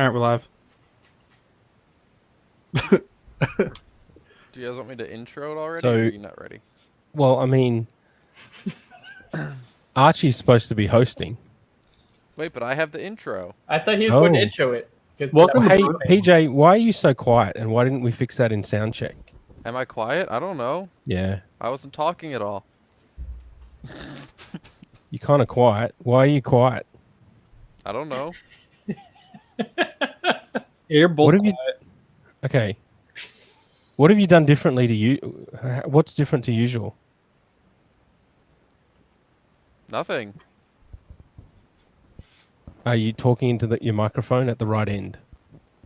All right, we're live. Do you guys want me to intro it already, So- or are you not ready? Well, I mean, Archie's supposed to be hosting. Wait, but I have the intro. I thought he was going to Oh. intro it. Welcome Hey, to PJ, why are you so quiet? And why didn't we fix that in sound check? Am I quiet? I don't know. Yeah, I wasn't talking at all. you're kind of quiet. Why are you quiet? I don't know. You're both What have you- quiet. Okay. What have you done differently to you? What's different to usual? Nothing. Are you talking into your microphone at the right end?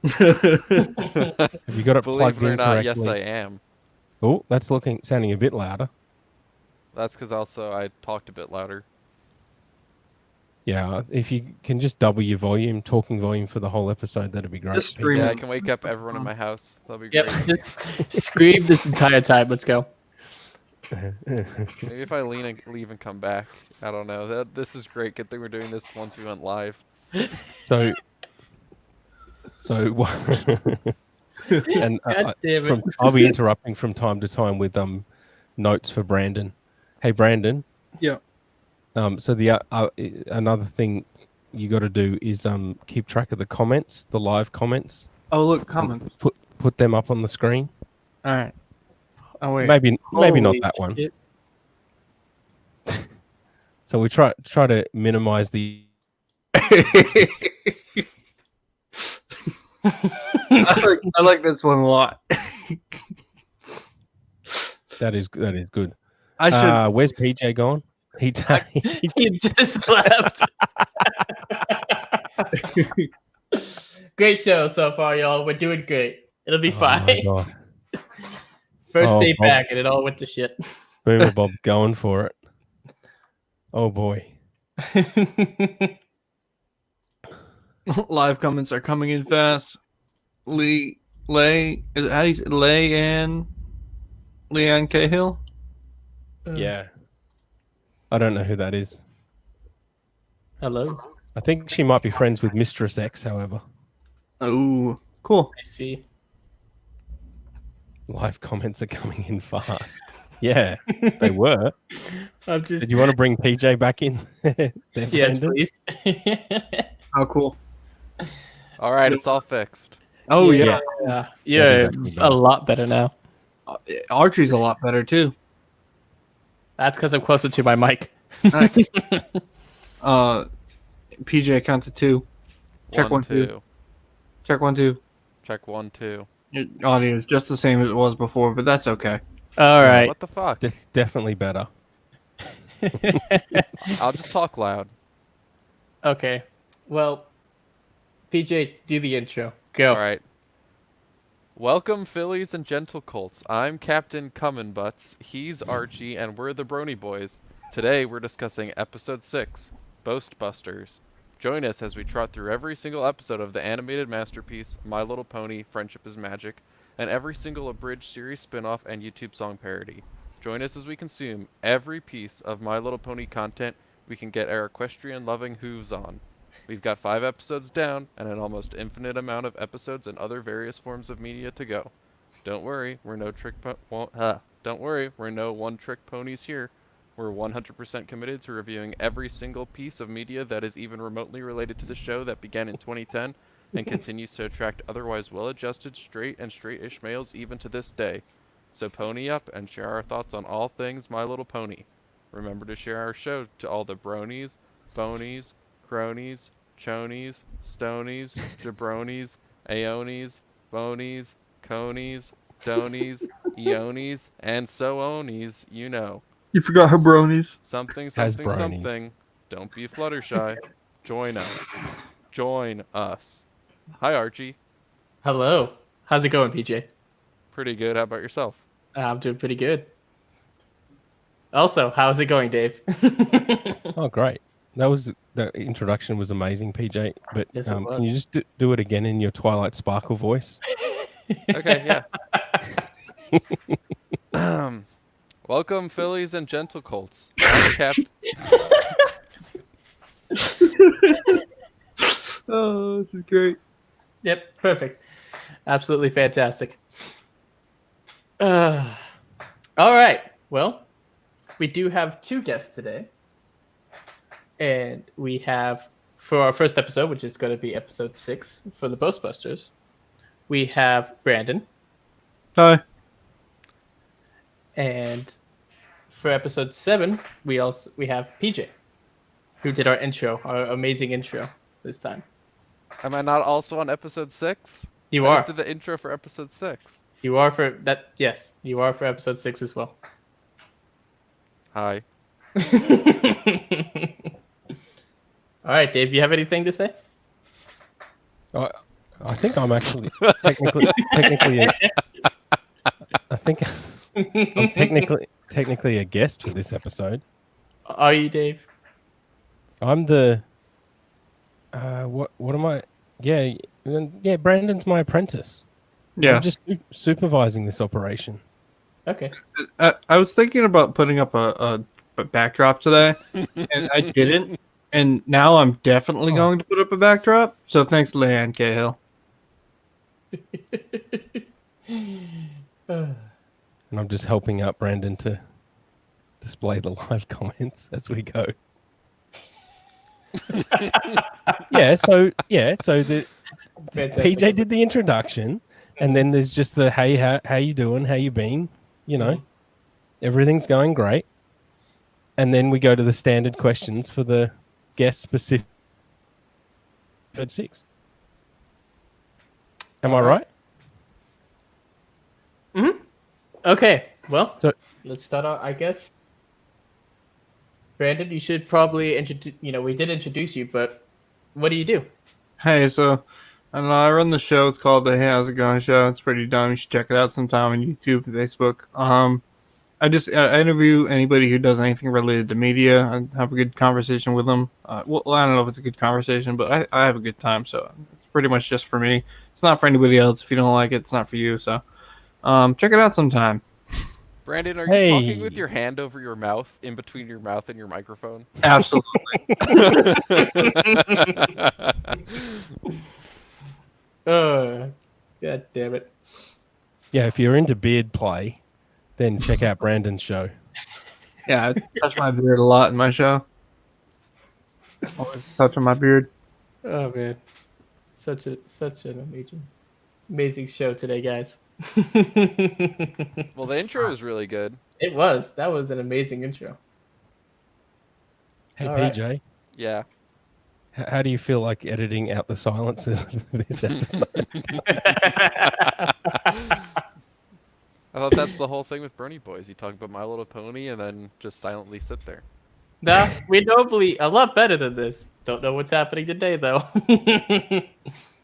Have you got it Believe plugged it or in not, correctly? yes, I am. Oh, that's sounding a bit louder. That's because also I talked a bit louder. Yeah, if you can just double your talking volume for the whole episode, that'd be great. Just scream Yeah, it. I can wake up everyone in my house. That'll be Yep, great. just scream this entire time. Let's go. Maybe if I leave and come back. I don't know. This is great. Good thing we're doing this once we went live. So and God damn it. I'll be interrupting from time to time with notes for Brandon. Hey Brandon. Yeah. So the another thing you got to do is keep track of the comments, the live comments. Oh, look, comments. Put them up on the screen. All right. Oh, wait. Maybe not Holy that one. shit. So we try to minimize the. I like this one a lot. That is good. I should. Where's PJ gone? He He just left. Great show so far, y'all. We're doing great. It'll be Oh my fine. God. First Oh, day Bob. back, and it all went to shit. Boomer Bob's going for it. Oh boy. Live comments are coming in fast. Leanne Cahill. Yeah. I don't know who that is. Hello. I think she might be friends with Mistress X, however. Oh, cool. I see. Live comments are coming in fast. Yeah, they were. I'm just. Did you want to bring PJ back in? then, Yes, Brandon? please. Oh, cool. All right, it's all fixed. Oh, yeah. Yeah, is you're actually a better. lot better now. Archie's a lot better, too. That's because I'm closer to my mic. Nice. PJ, count to 2. Check 1, 2. Check 1, 2. Check 1, 2. Your audio is just the same as it was before, but that's okay. All right. What the fuck? Definitely better. I'll just talk loud. Okay. Well, PJ, do the intro. Go. All right. Welcome, Phillies and Gentle Colts. I'm Captain Cummin Butts. He's Archie, and we're the Brony Boys. Today, we're discussing Episode 6, Boast Busters. Join us as we trot through every single episode of the animated masterpiece, My Little Pony, Friendship is Magic, and every single abridged series spin-off and YouTube song parody. Join us as we consume every piece of My Little Pony content we can get our equestrian-loving hooves on. We've got 5 episodes down and an almost infinite amount of episodes and other various forms of media to go. Don't worry, we're no one-trick ponies here. We're 100% committed to reviewing every single piece of media that is even remotely related to the show that began in 2010 and continues to attract otherwise well-adjusted straight-ish males even to this day. So pony up and share our thoughts on all things My Little Pony. Remember to share our show to all the bronies, phonies, cronies, chonies, stonies, jabronis, aonies, bonies, conies, donies, eonies, and so-onies, you know. You forgot her bronies. Something, Has something, bronies. something. Don't be Fluttershy. Join us. Join us. Hi, Archie. Hello. How's it going, PJ? Pretty good. How about yourself? I'm doing pretty good. Also, how's it going, Dave? Oh, great. The introduction was amazing, PJ. But Yes, it can was. you just do it again in your Twilight Sparkle voice? Okay, yeah. Welcome, Phillies and Gentle Colts. I'm Captain. Oh, this is great. Yep, perfect. Absolutely fantastic. All right. Well, we do have 2 guests today. And we have, for our first episode, which is going to be episode 6 for the Boastbusters, we have Brandon. Hi. And for episode 7, we have PJ, who did our intro, our amazing intro this time. Am I not also on episode 6? You I are. just did the intro for episode 6. You are for that. Yes, you are for episode 6 as well. Hi. All right, Dave, you have anything to say? I think I'm actually technically. I think I'm technically a guest for this episode. Are you, Dave? I'm the. What am I? Yeah. Brandon's my apprentice. Yeah. I'm just supervising this operation. Okay. I was thinking about putting up a backdrop today, and I didn't. And now I'm definitely going to put up a backdrop. So thanks, Leanne Cahill. And I'm just helping out Brandon to display the live comments as we go. So the Fantastic. PJ did the introduction, and then there's just the hey, how you doing? How you been? You know, everything's going great. And then we go to the standard questions for the guest specific episode 6. Am I right? Okay. Well, So- let's start out, I guess. Brandon, you should probably introduce. We did introduce you, but what do you do? Hey, so I don't know. I run the show. It's called the Hey How's It Going Show. It's pretty dumb. You should check it out sometime on YouTube and Facebook. I interview anybody who does anything related to media. I have a good conversation with them. Well, I don't know if it's a good conversation, but I have a good time. So it's pretty much just for me. It's not for anybody else. If you don't like it, it's not for you. So check it out sometime. Brandon, are Hey. you talking with your hand over your mouth, in between your mouth and your microphone? Absolutely. God damn it. Yeah, if you're into beard play, then check out Brandon's show. Yeah, I touch my beard a lot in my show. Always touching my beard. Oh man, such an amazing show today, guys. Well, the intro is really good. It was. That was an amazing intro. Hey, All right. PJ, Yeah. how do you feel like editing out the silences of this episode? I thought that's the whole thing with Brony Boys. You talk about My Little Pony and then just silently sit there. Nah, we normally a lot better than this. Don't know what's happening today though.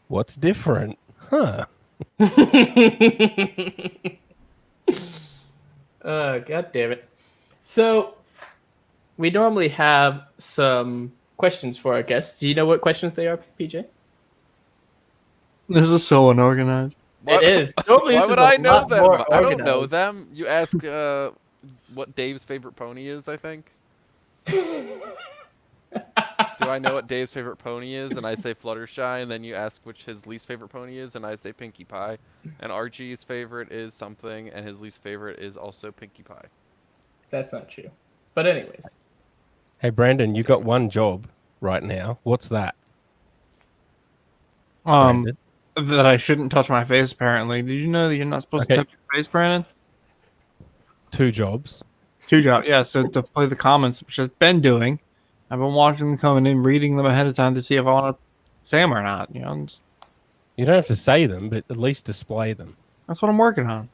What's different? Huh? God damn it. So we normally have some questions for our guests. Do you know what questions they are, PJ? This is so unorganized. What? It is. Normally Why this would is a I know lot them? more I don't know organized. them. You ask what Dave's favorite pony is, I think. Do I know what Dave's favorite pony is? And I say Fluttershy, and then you ask which his least favorite pony is, and I say Pinkie Pie. And Archie's favorite is something, and his least favorite is also Pinkie Pie. That's not true. But anyways. Hey, Brandon, you got one job right now. What's that? Brandon? That I shouldn't touch my face. Apparently, did you know that you're not supposed to Okay. touch your face, Brandon? 2 jobs. 2 jobs. Yeah. So to play the comments, which I've been doing, I've been watching them coming in, reading them ahead of time to see if I want to say them or not. You know, You don't have to say them, but at least display them. that's what I'm working on.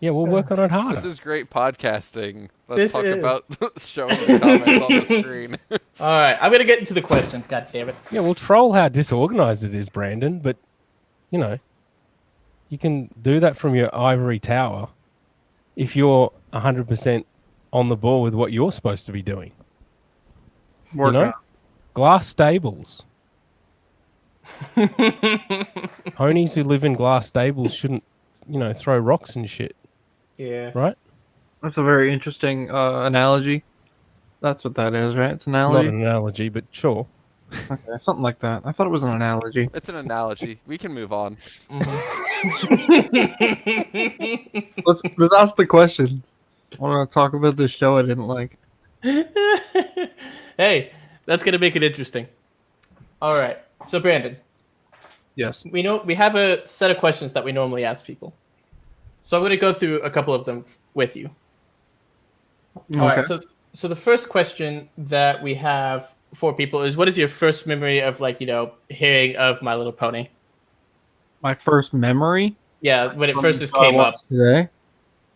Yeah, we'll work on it harder. This is great podcasting. Let's This talk is. about showing the comments on the screen. All right, I'm gonna get into the questions. God damn it! Yeah, we'll troll how disorganized it is, Brandon, but, you know, you can do that from your ivory tower if you're 100% on the ball with what you're supposed to be doing. Working know? on it. Glass stables. Ponies who live in glass stables shouldn't, throw rocks and shit, Yeah. right? That's a very interesting analogy. That's what that is, right? It's an Not analogy. an analogy, but sure. Okay, something like that. I thought it was an analogy. It's an analogy. We can move on. Let's ask the questions. I want to talk about this show I didn't like. Hey, that's gonna make it interesting. All right. So Brandon, Yes. we have a set of questions that we normally ask people. So I'm gonna go through a couple of them with you. All right. So the first question that we have for people is, what is your first memory of hearing of My Little Pony? My first memory. Yeah, when it first just I came up. watched today.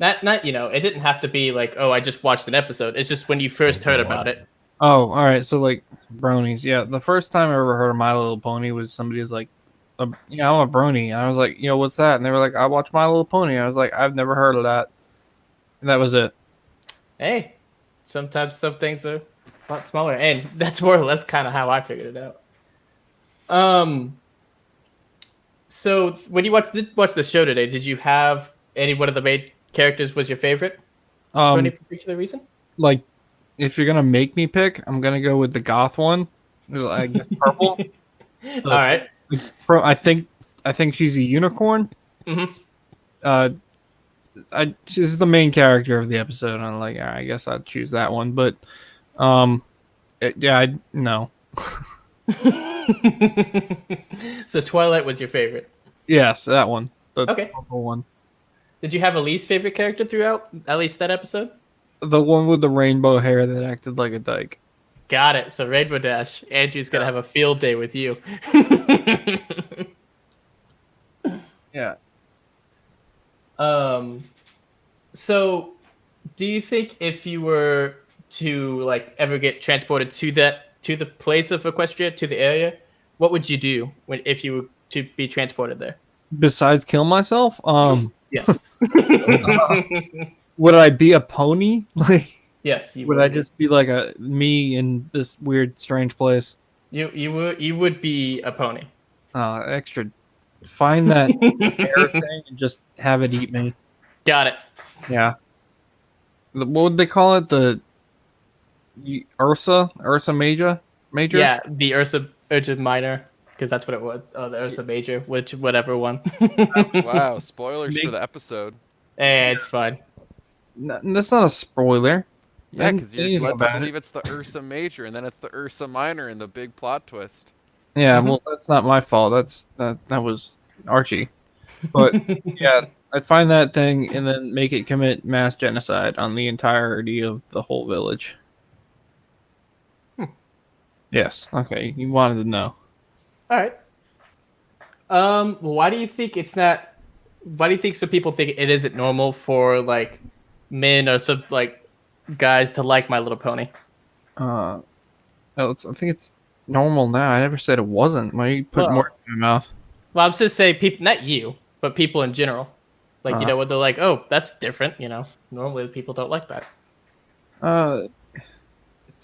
Not it didn't have to be like, oh, I just watched an episode. It's just when you first heard about it. Oh, all right. So like bronies. Yeah, the first time I ever heard of My Little Pony was somebody was like, I'm a brony, and I was like, what's that? And they were like, I watch My Little Pony. I was like, I've never heard of that. And that was it. Hey, sometimes some things are a lot smaller, and that's more or less kind of how I figured it out. So when you watch the show today, did you have any one of the main characters was your favorite for any particular reason? Like, if you're gonna make me pick, I'm gonna go with the goth one. I guess purple. All right. I think she's a unicorn. Mm-hmm. She's the main character of the episode. And I'm like, I guess I'd choose that one. But, no. So Twilight was your favorite. Yes, that one. The Okay. purple one. Did you have a least favorite character throughout at least that episode? The one with the rainbow hair that acted like a dyke. Got it. So Rainbow Dash. Andrew's gonna have a field day with you. Yeah. So do you think if you were to ever get transported to the place of Equestria, to the area, what would you do if you were to be transported there? Besides kill myself, Yes. would I be a pony? Like, Yes. You would I just be like a me in this weird, strange place? You would be a pony. Extra. Find that hair thing and just have it eat me. Got it. Yeah. What would they call it? The Ursa Major? Yeah, the Ursa Minor, because that's what it was. Oh, the Ursa Major, whatever one. Wow, spoilers for the episode. It's fine. No, that's not a spoiler. Yeah, because didn't you're know led to about it. believe it's the Ursa Major, and then it's the Ursa Minor in the big plot twist. Yeah, well, that's not my fault. That was Archie. But yeah, I'd find that thing and then make it commit mass genocide on the entirety of the whole village. Yes. Okay, you wanted to know. All right. Why do you think it's not? Why do you think some people think it isn't normal for men or some guys to like My Little Pony? I think it's normal now. I never said it wasn't. Why you put more in my mouth? Well, I'm just saying people, not you, but people in general. When they're like, oh, that's different. Normally people don't like that.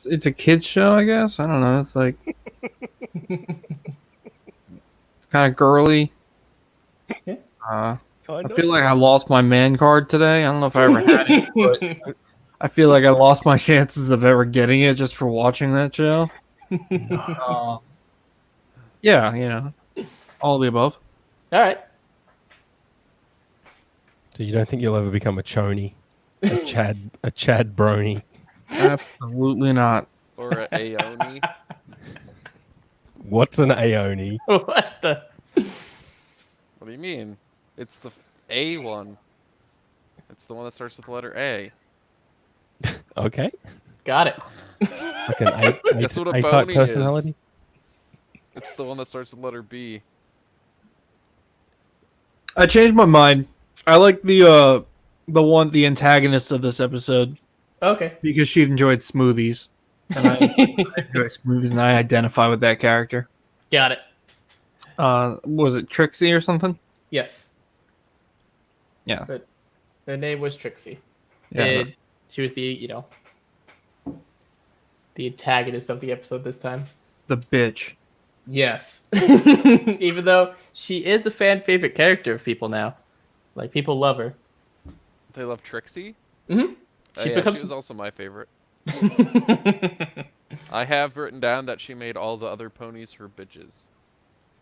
It's a kids show, I guess. I don't know. It's like it's kind of girly. Yeah. I feel like I lost my man card today. I don't know if I ever had it, but I feel like I lost my chances of ever getting it just for watching that show. Yeah, all of the above. All right. So you don't think you'll ever become a choni, a Chad Brony? Absolutely not. Or a Aoni. What's an Aoni? What the? What do you mean? It's the A one. It's the one that starts with the letter A. Okay. Got it. Like an Guess what a A-type bony personality? is. It's the one that starts with the letter B. I changed my mind. I like the antagonist of this episode Okay. because she enjoyed smoothies, and I enjoy smoothies, and I identify with that character. Got it. Was it Trixie or something? Yes. Yeah. But her name was Trixie. Yeah. And she was the antagonist of the episode this time. The bitch. Yes. Even though she is a fan favorite character of people now. People love her. They love Trixie? Mm-hmm. She was also my favorite. I have written down that she made all the other ponies her bitches.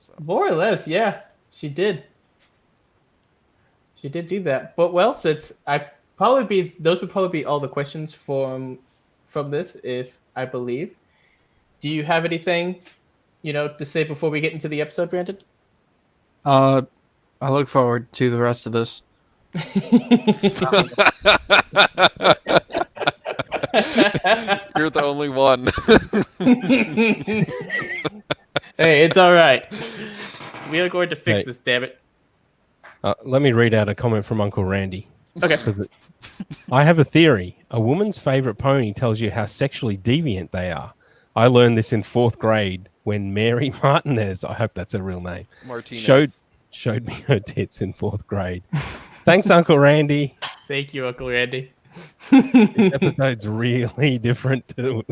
So More or less, yeah. She did. She did do that. But well, since those would probably be all the questions from this, if I believe. Do you have anything, to say before we get into the episode, Brandon? I look forward to the rest of this. you're the only one. Hey, it's all right. We are going to fix Hey. this, damn it. Let me read out a comment from Uncle Randy. Okay. I have a theory. A woman's favorite pony tells you how sexually deviant they are. I learned this in 4th grade when Mary Martinez, I hope that's a real name, Martinez. showed me her tits in 4th grade. Thanks, Uncle Randy. Thank you, Uncle Randy. This episode's really different to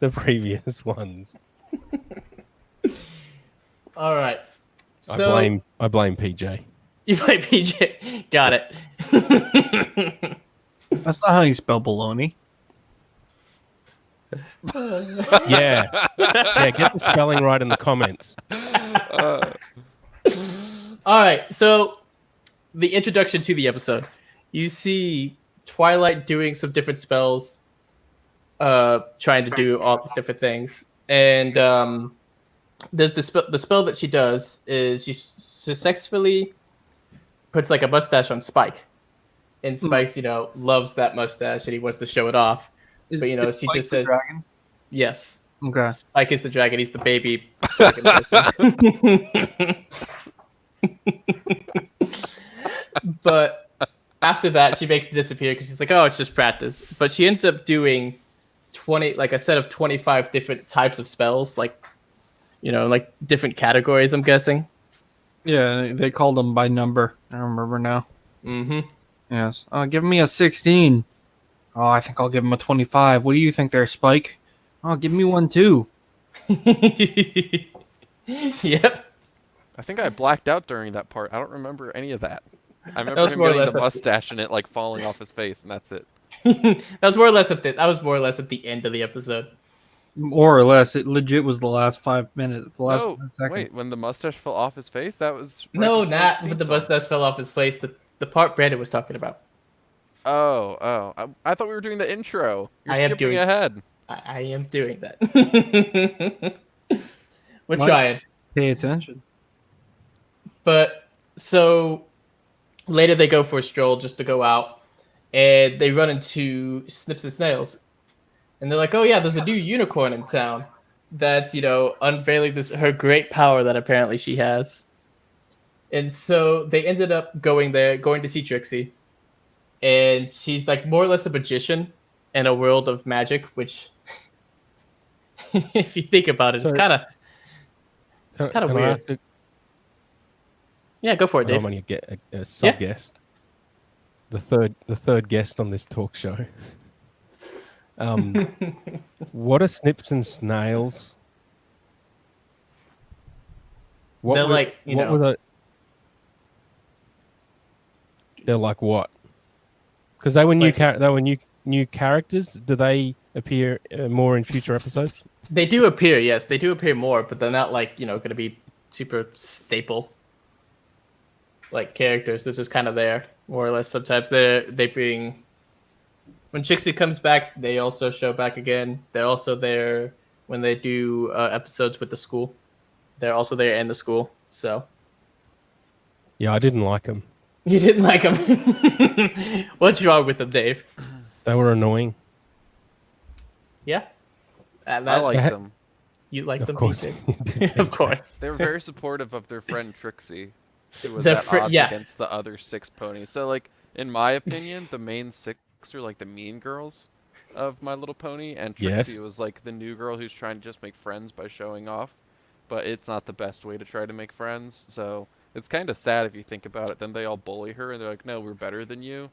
the previous ones. All right. I So blame PJ. you play PJ. Got it. That's not how you spell baloney. Yeah. Yeah, get the spelling right in the comments. All right. So the introduction to the episode. You see Twilight doing some different spells, trying to do all these different things. And the spell that she does is she successfully puts like a mustache on Spike. And Spike's, loves that mustache and he wants to show it off. But, Is she Spike just the says, dragon? yes. Okay. Spike is the dragon. He's the baby dragon. But after that, she makes it disappear because she's like, oh, it's just practice. But she ends up doing a set of 25 different types of spells, like different categories, I'm guessing. Yeah, they called them by number. I remember now. Mm-hmm. Yes. Give me a 16. Oh, I think I'll give him a 25. What do you think there, Spike? Oh, give me one too. Yep. I think I blacked out during that part. I don't remember any of that. I was remember him more or getting less the at the- mustache and it like falling off his face, and that's it. That was more or less at the end of the episode. More or less, it legit was the last 5 minutes. The last No, 5 seconds. wait, when the mustache fell off his face, that was right No, before not theme when the song. mustache fell off his face. The part Brandon was talking about. Oh, I thought we were doing the intro. You're I am skipping doing- ahead. I am doing that. We're Mike? trying. Pay attention. But so later they go for a stroll just to go out, and they run into Snips and Snails, and they're like, "Oh yeah, there's a new unicorn in town that's unveiling her great power that apparently she has." And so they ended up going to see Trixie, and she's like more or less a magician in a world of magic, which, if you think about it, it's So- kind of Can I weird. ask yeah. Go for it, I'm Dave. only a sub guest. The third guest on this talk show. What are Snips and Snails? They're like, what were the? They're like what? Because they were new. Like- They were new characters. Do they appear more in future episodes? They do appear, yes. They do appear more, but they're not like, going to be super staple like characters. They're just kind of there, more or less. Sometimes they bring when Trixie comes back, they also show back again. They're also there when they do episodes with the school. They're also there in the school. So Yeah, I didn't like them. you didn't like them. What's wrong with them, Dave? They were annoying. Yeah, I They liked had- them. you like Of them, course, PJ? Of course. They were very supportive of their friend Trixie, who was The at fri- odds yeah. against the other 6 ponies. So, like, in my opinion, the main 6 are like the mean girls of My Little Pony, and Trixie Yes. was like the new girl who's trying to just make friends by showing off. But it's not the best way to try to make friends, so it's kind of sad if you think about it. Then they all bully her, and they're like, "No, we're better than you,"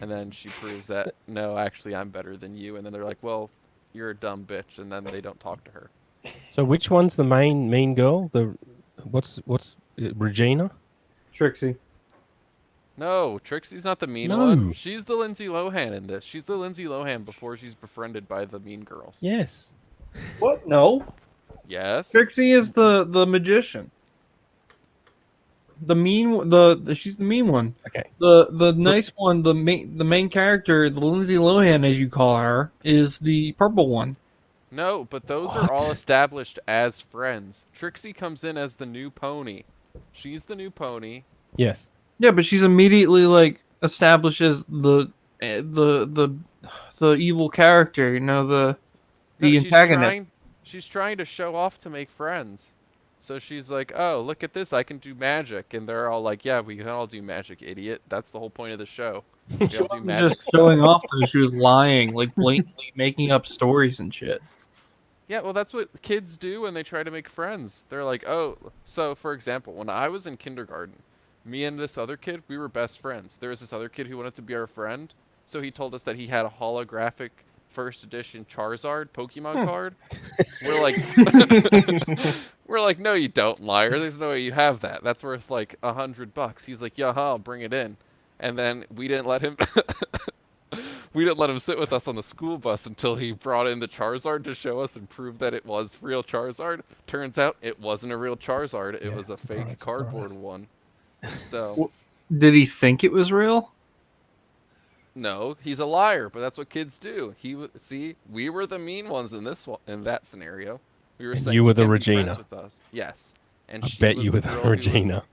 and then she proves that, "No, actually, I'm better than you." And then they're like, "Well, you're a dumb bitch," and then they don't talk to her. So which one's the main mean girl? The what's Regina? Trixie. No, Trixie's not the mean No. one. She's the Lindsay Lohan in this. She's the Lindsay Lohan before she's befriended by the mean girls. Yes. What? No. Yes. Trixie is the magician. The mean she's the mean one. Okay. The nice one, the main character, the Lindsay Lohan as you call her, is the purple one. No, but those are all established as friends. Trixie comes in as the new pony. She's the new pony. Yes. Yeah, but she's immediately like establishes the evil character, you know, the No, antagonist. She's trying to show off to make friends. So she's like, "Oh, look at this! I can do magic," and they're all like, "Yeah, we can all do magic, idiot. That's the whole point of the show. We all do magic." Just showing off that she was lying, like blatantly making up stories and shit. Yeah, well, that's what kids do when they try to make friends. They're like, "Oh," so for example, when I was in kindergarten, me and this other kid, we were best friends. There was this other kid who wanted to be our friend, so he told us that he had a holographic first edition Charizard Pokemon card. We're like, we're like, "No, you don't, liar. There's no way you have that. That's worth like $100." He's like, "Yeah, I'll bring it in." And then we didn't let him. We didn't let him sit with us on the school bus until he brought in the Charizard to show us and prove that it was real Charizard. Turns out it wasn't a real Charizard. It was a fake cardboard one. So, Did he think it was real? no, he's a liar, but that's what kids do. See, we were the mean ones in this one, in that scenario. We were And saying you were you the can't be friends Regina. with us. Yes. And I she bet was you the were the girl who was- Regina.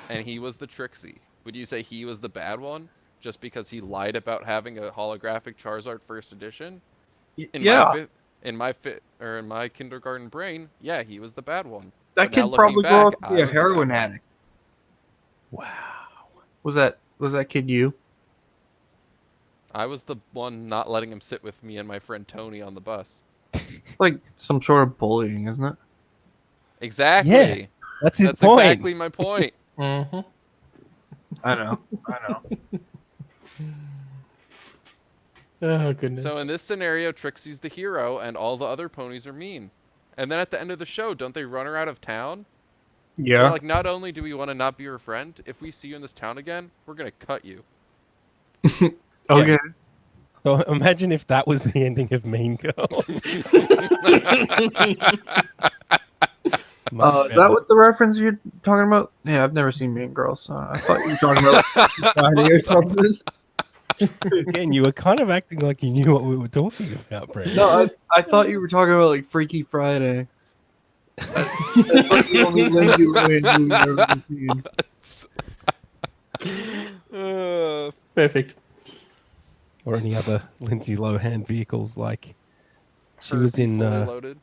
and he was the Trixie. Would you say he was the bad one just because he lied about having a holographic Charizard first edition? In my kindergarten brain, yeah, he was the bad one. That But now kid looking probably grew up back, to be I a was the bad heroin one. addict. Wow. Was that kid you? I was the one not letting him sit with me and my friend Tony on the bus. Like some sort of bullying, isn't it? Exactly. Yeah, That's his That's point. exactly my point. Mm-hmm. I know. Oh goodness. So in this scenario, Trixie's the hero and all the other ponies are mean. And then at the end of the show, don't they run her out of town? They're Yeah. like, not only do we want to not be your friend, if we see you in this town again, we're going to cut you. Okay. So imagine if that was the ending of Mean Girls. Is that what the reference you're talking about? Yeah, I've never seen Mean Girls, so I thought you were talking about Friday or something. Again, you were kind of acting like you knew what we were talking about, Brandon. No, I thought you were talking about like Freaky Friday. That's the only Lindsay Lohan movie I've ever seen. Perfect. Or any other Lindsay Lohan vehicles like she Herbie was in Fully Loaded.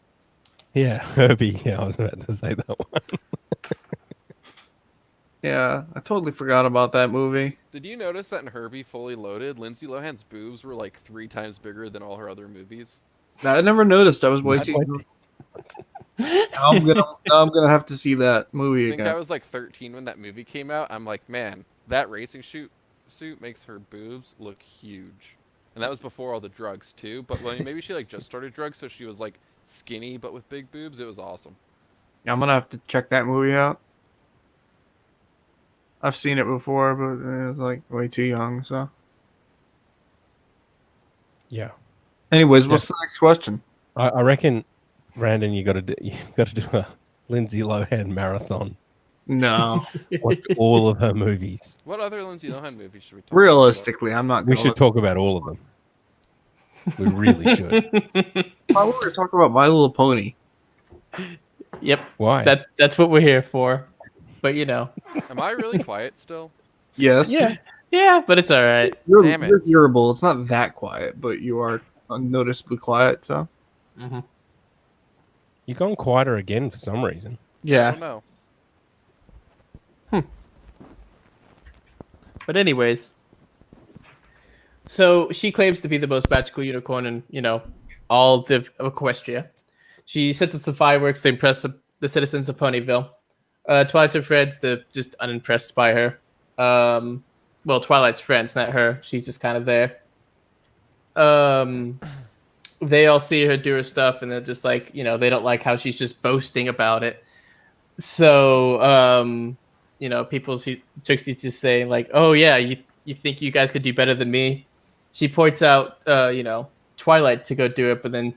yeah, Herbie. Yeah, I was about to say that one. Yeah, I totally forgot about that movie. Did you notice that in Herbie Fully Loaded, Lindsay Lohan's boobs were like 3 times bigger than all her other movies? I never noticed. I was way too. Now I'm gonna have to see that I movie think I again. was like 13 when that movie came out. I'm like, man, that racing suit makes her boobs look huge. And that was before all the drugs too. But maybe she like just started drugs, so she was like skinny but with big boobs. It was awesome. Yeah, I'm gonna have to check that movie out. I've seen it before, but it was like way too young. So, Yeah, anyways, what's the next question? I reckon, Brandon, you got to do a Lindsay Lohan marathon. No, Watch all of her movies. What other Lindsay Lohan movie should we talk realistically, I'm not. We Gonna should talk about all of them. We really should. I want to talk about My Little Pony. Yep. Why? That's what we're here for. But you know. about? Am I really quiet still? Yes. Yeah, but it's all right. Damn it. You're hearable. It's not that quiet, but you are unnoticeably quiet. So. Mm-hmm. You've gone quieter again for some reason. I Yeah. don't know. But anyways, so she claims to be the most magical unicorn in, all of Equestria. She sets up some fireworks to impress the citizens of Ponyville. Twilight's her friends, they're just unimpressed by her. Well, Twilight's friends, not her. She's just kind of there. They all see her do her stuff, and they're just like, they don't like how she's just boasting about it. So, people see Trixie's just saying like, "Oh yeah, you think you guys could do better than me?" She points out, Twilight to go do it, but then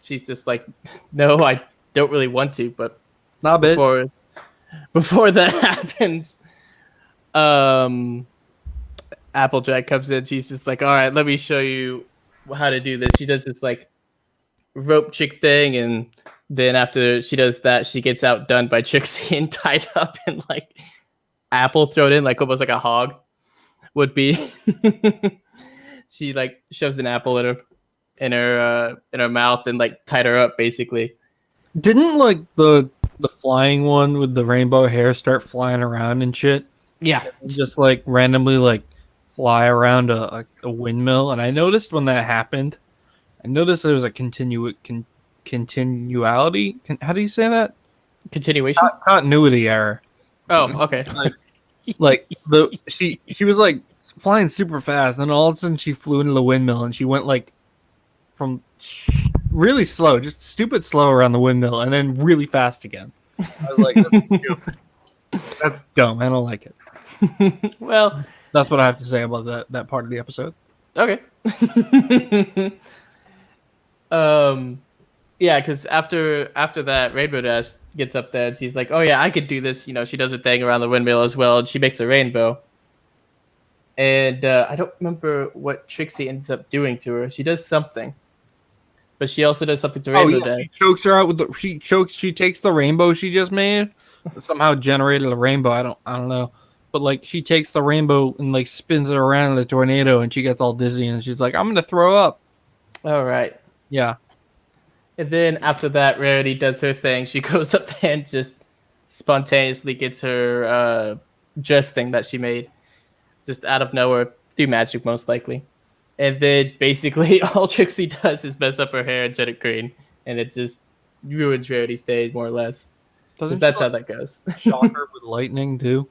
she's just like, no, I don't really want to. But Not bad. before that happens, Applejack comes in. She's just like, all right, let me show you how to do this. She does this like rope chick thing, and then after she does that, she gets outdone by Trixie and tied up and like apple thrown in, like almost like a hog would be. She like shoves an apple in her mouth and like tied her up basically. Didn't like the flying one with the rainbow hair start flying around and shit? Yeah, Just like randomly like fly around a windmill. And I noticed when that happened, I noticed there was a continuality. How do you say that? continuation. Continuity error. Oh, okay. Like she was like flying super fast, and then all of a sudden she flew into the windmill, and she went like from really slow, just stupid slow around the windmill, and then really fast again. I was like, that's stupid. That's dumb. I don't like it. Well, That's what I have to say about that part of the episode. okay. Yeah, because after that, Rainbow Dash gets up there and she's like, "Oh yeah, I could do this." You know, she does her thing around the windmill as well, and she makes a rainbow. And I don't remember what Trixie ends up doing to her. She does something, but she also does something to Rainbow Dash. She chokes her out with the. She takes the rainbow she just made, somehow generated a rainbow. I don't know, but like she takes the rainbow and like spins it around in the tornado, and she gets all dizzy, and she's like, "I'm gonna throw up." All right. Yeah. And then after that, Rarity does her thing. She goes up there and just spontaneously gets her dress thing that she made just out of nowhere through magic, most likely. And then basically all Trixie does is mess up her hair and turn it green, and it just ruins Rarity's day more or less. 'Cause that's how that goes. Shock her with lightning too?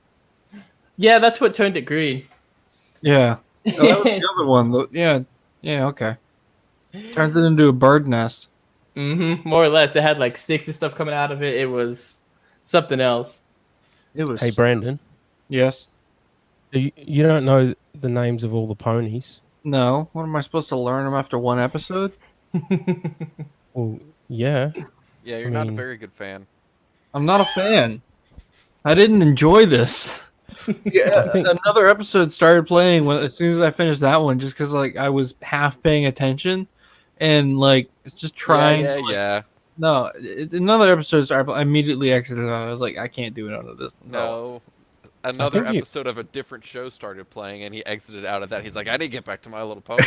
Yeah, that's what turned it green. Yeah. Oh, that was the other one. Yeah. Yeah. Okay. Turns it into a bird nest. More or less. It had like sticks and stuff coming out of it. It was something else. It was. Hey, Brandon, Yes. you don't know the names of all the ponies? No. What am I supposed to learn them after one episode? Well, yeah. Yeah, you're not a very good fan. I'm not a fan. I didn't enjoy this. Yeah, I think- another episode started playing as soon as I finished that one, just because like I was half paying attention, and like just trying. Yeah. No, another episode started. I immediately exited out. I was like, I can't do it under this. No. Another think you- episode of a different show started playing, and he exited out of that. He's like, I need to get back to My Little Pony.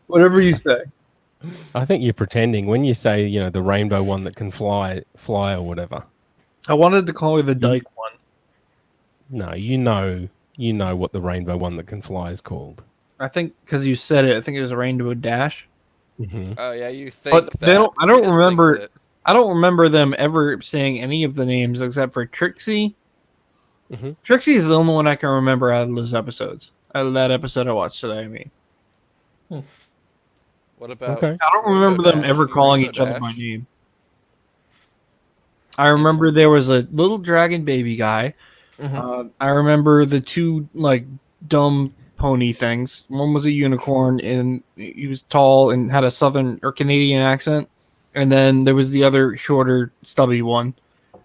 Whatever you say. I think you're pretending when you say, you know, the rainbow one that can fly or whatever. I wanted to call it the Dyke one. No, you know what the rainbow one that can fly is called. I think because you said it. I think it was a Rainbow Dash. Mm-hmm. Oh yeah, you think But that. they don't. I don't He just remember. thinks it. I don't remember them ever saying any of the names except for Trixie. Mhm. Trixie is the only one I can remember out of those episodes. Out of that episode I watched today, I mean. What about? Okay. I don't remember them Dash? ever You calling Rainbow each other Dash? by name. I remember there was a little dragon baby guy. I remember the two like dumb pony things. One was a unicorn, and he was tall and had a southern or Canadian accent. And then there was the other shorter, stubby one.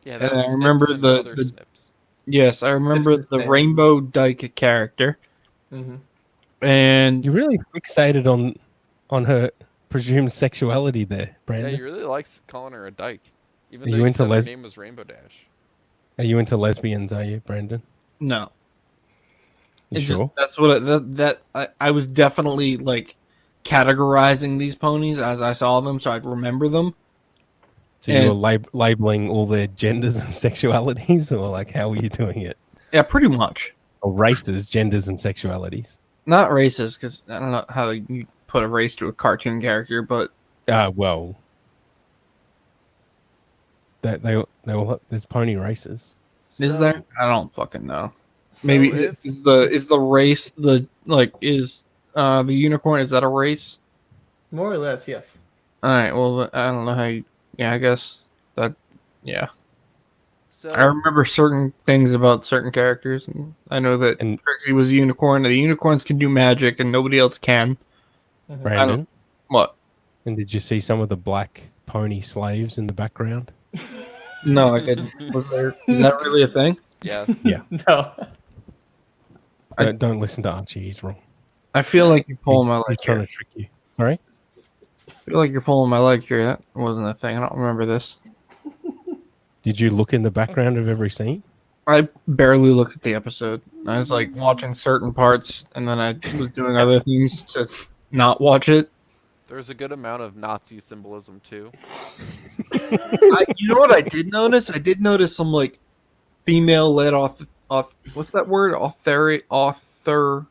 Yeah, And that was I remember Snips and the- other the- Snips. Yes, I remember It's the the same. Rainbow Dyke character. And You're really fixated on her presumed sexuality there, Yeah, Brandon. he really likes calling her a dyke, even Are though you you into said her les- name was Rainbow Dash. Are you into lesbians, are you, Brandon? no, You it sure? that's what I was definitely like categorizing these ponies as I saw them, so I'd remember them. So you were labeling all their genders and sexualities, or like how were you doing it? Yeah, pretty much. Or races, genders, and sexualities. Not racist, because I don't know how you put a race to a cartoon character, but Well, they all there's pony races. is So- there? I don't fucking know. so Maybe if- is the race the unicorn? Is that a race? More or less, yes. All right. Well, I don't know how you. Yeah, I guess that. Yeah, so I remember certain things about certain characters, and I know that And- Trixie was a unicorn. The unicorns can do magic, and nobody else can. Brandon, What? And did you see some of the black pony slaves in the background? No, I didn't. Was there? Is that really a thing? Yes. Yeah. No. Don't listen to Archie. He's wrong. I feel like you're pulling my He's leg trying here. to trick you. Sorry? I feel like you're pulling my leg here. That wasn't a thing. I don't remember this. Did you look in the background of every scene? I barely looked at the episode. I was like watching certain parts, and then I was doing other things to not watch it. There's a good amount of Nazi symbolism too. You know what I did notice? I did notice some like female-led off. What's that word? Authoritarianism.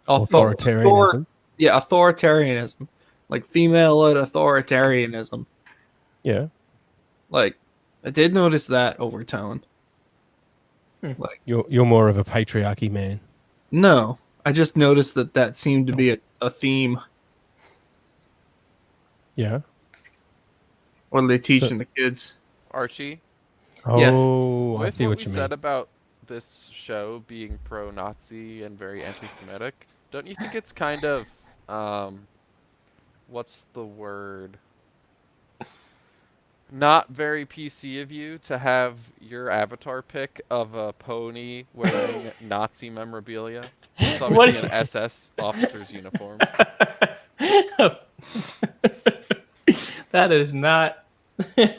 Authoritarianism. Yeah, authoritarianism. Like female-led authoritarianism. Yeah. Like I did notice that overtone. Like You're more of a patriarchy man. no, I just noticed that seemed to be a theme. Yeah. What are they teaching the kids? Archie, Yes. Oh, I with see what what we you said mean. about this show being pro-Nazi and very anti-Semitic, don't you think it's kind of, what's the word? Not very PC of you to have your avatar pic of a pony wearing Nazi memorabilia. It's obviously an SS officer's uniform. That is not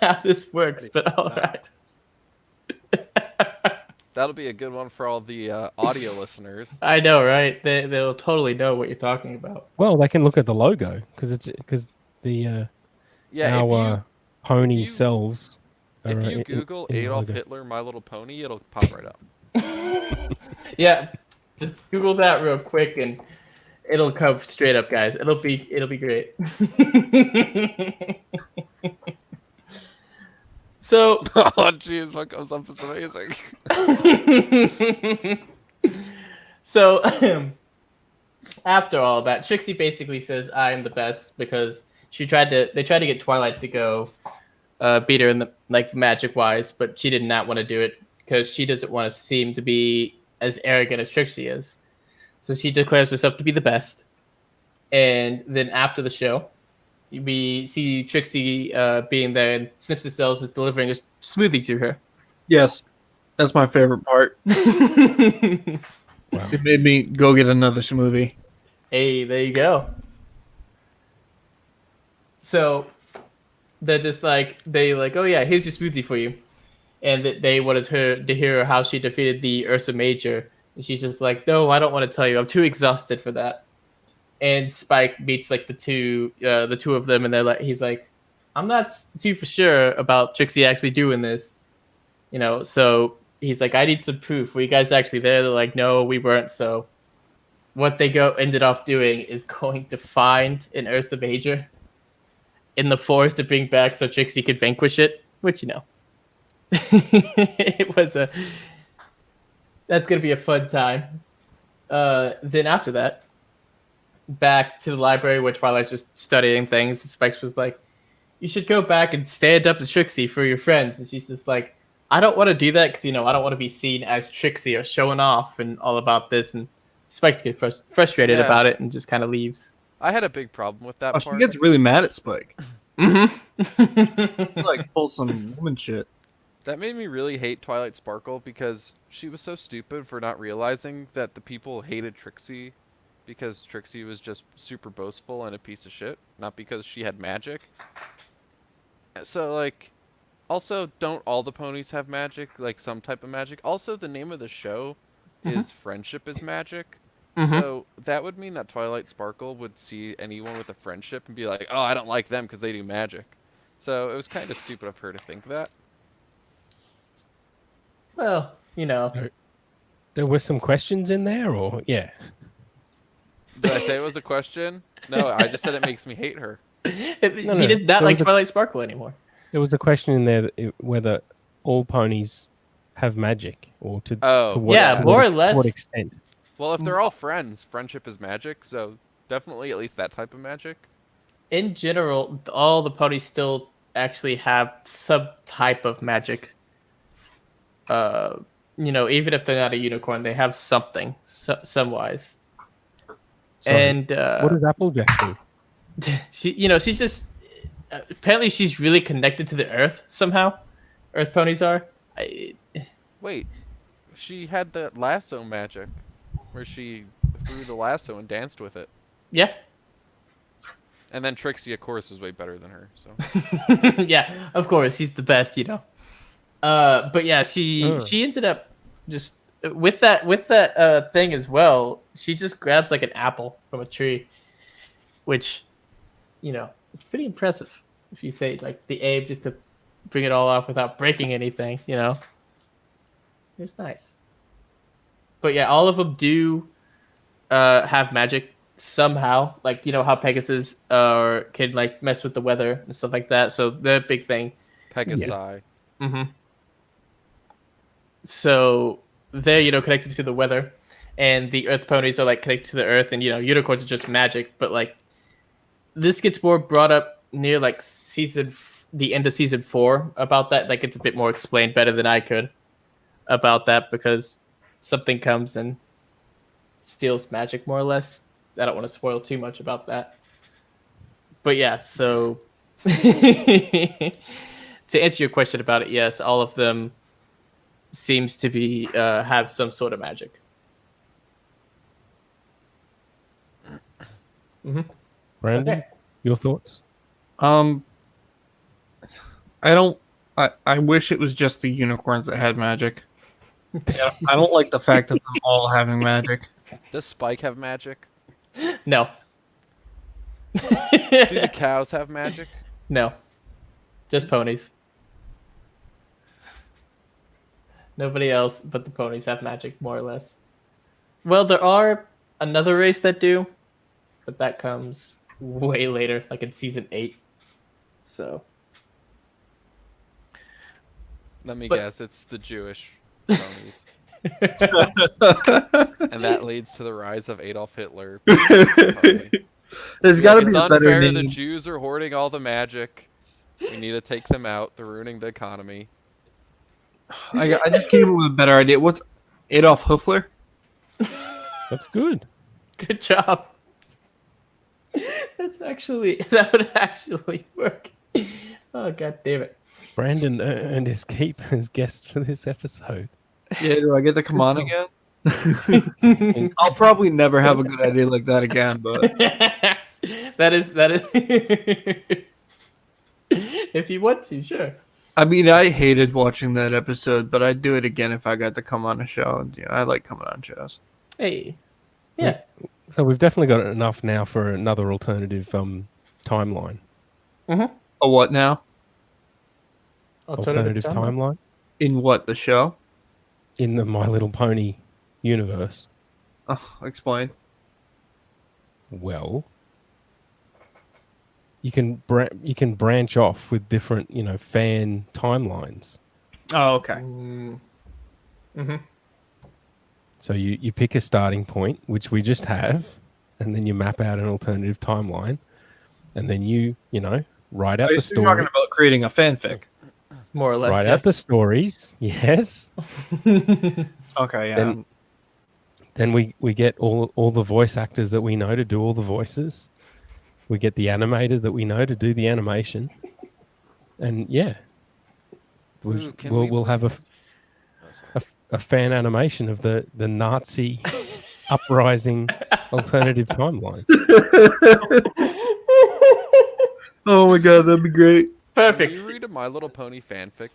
how this works, It's but all not. right. That'll be a good one for all the audio listeners. I know, right? They'll totally know what you're talking about. Well, they can look at the logo because the Yeah, our pony you- selves. if are you Google in the Adolf logo. Hitler My Little Pony, it'll pop right up. Yeah, just Google that real quick and it'll come straight up, guys. It'll be great. So Oh, jeez, what comes up is amazing. so after all that, Trixie basically says I'm the best because they tried to get Twilight to go beat her in the like magic wise, but she did not want to do it because she doesn't want to seem to be as arrogant as Trixie is. So she declares herself to be the best. And then after the show, we see Trixie being there, and Snips and Cells is delivering a smoothie to her. Yes, that's my favorite part. Wow. It made me go get another smoothie. Hey, there you go. So they're just like oh yeah, here's your smoothie for you, and they wanted her to hear how she defeated the Ursa Major, and she's just like, no, I don't want to tell you. I'm too exhausted for that. And Spike meets like the two of them, and he's like, I'm not too for sure about Trixie actually doing this, So he's like, I need some proof. Were you guys actually there? They're like, no, we weren't. So what they ended up doing is going to find an Ursa Major in the forest to bring back so Trixie could vanquish it. Which that's gonna be a fun time. Then after that, back to the library where Twilight's just studying things. Spikes was like, you should go back and stand up to Trixie for your friends. And she's just like, I don't want to do that because, I don't want to be seen as Trixie or showing off and all about this. And Spikes gets frustrated Yeah. about it and just kind of leaves. I had a big problem with that Oh, she part. gets really mad at Spike. Mm-hmm. Like, pull some woman shit. That made me really hate Twilight Sparkle because she was so stupid for not realizing that the people hated Trixie because Trixie was just super boastful and a piece of shit, not because she had magic. So, like, also, don't all the ponies have magic? Like, some type of magic? Also, the name of the show is Friendship is Magic. So, that would mean that Twilight Sparkle would see anyone with a friendship and be like, oh, I don't like them because they do magic. So, it was kind of stupid of her to think that. Well, There were some questions in there, or yeah. Did I say it was a question? No, I just said it makes me hate her. he no, does not there like was a- Twilight Sparkle anymore. There was a question in there whether all ponies have magic, or to Oh. what, Yeah, to more what, or less. to what extent. Well, if they're all friends, friendship is magic, so definitely at least that type of magic. In general, all the ponies still actually have some type of magic. Even if they're not a unicorn, they have something, some wise. Sorry. And What does Applejack do? she's just apparently she's really connected to the Earth somehow. Earth ponies are. Wait, she had that lasso magic, where she threw the lasso and danced with it. Yeah. And then Trixie, of course, was way better than her. So Yeah, of course, he's the best, But yeah, she ended up just with that thing as well. She just grabs like an apple from a tree, which, it's pretty impressive if you say like the aim just to bring it all off without breaking anything. It's nice. But yeah, all of them do have magic somehow, like how Pegasus can like mess with the weather and stuff like that. So the big thing. Pegasi. Mm-hmm. So they're connected to the weather, and the Earth ponies are like connected to the Earth, and unicorns are just magic. But like this gets more brought up near like the end of season 4 about that. Like it's a bit more explained better than I could about that, because something comes and steals magic more or less. I don't want to spoil too much about that. But yeah, so to answer your question about it, yes, all of them seems to be have some sort of magic. Mm-hmm. Brandon, Okay. your thoughts? I wish it was just the unicorns that had magic. I don't like the fact that them all having magic. Does Spike have magic? No. Do the cows have magic? No. Just ponies. Nobody else but the ponies have magic, more or less. Well, there are another race that do, but that comes way later, like in season 8. So. Let me But- guess, it's the Jewish ponies. And that leads to the rise of Adolf Hitler. Pony. There's got to It's be a better unfair. The name. Jews are hoarding all the magic. We need to take them out. They're ruining the economy. I just came up with a better idea. What's Adolf Hitler? That's good. Good job. That would actually work. Oh, god damn it. Brandon earned his keep as guest for this episode. Yeah, do I get to come on again? I'll probably never have a good idea like that again, but that is if you want to, sure. I mean, I hated watching that episode, but I'd do it again if I got to come on a show. I like coming on shows. Hey. Yeah. So we've definitely got enough now for another alternative timeline. Mm-hmm. A what now? Alternative timeline In what, the show? in the My Little Pony universe. Oh, explain. Well, you can branch off with different fan timelines. Oh, okay. Mm-hmm. So you pick a starting point, which we just have, and then you map out an alternative timeline, and then you write out the You're story. talking about creating a fanfic. More or less. Write yes. out the stories. Yes. Okay, yeah. Then we get all the voice actors that we know to do all the voices. We get the animator that we know to do the animation. And yeah, Ooh, can we we'll have a fan animation of the Nazi uprising alternative timeline. Oh my god, that'd be great. Perfect. Can you read a My Little Pony fanfic?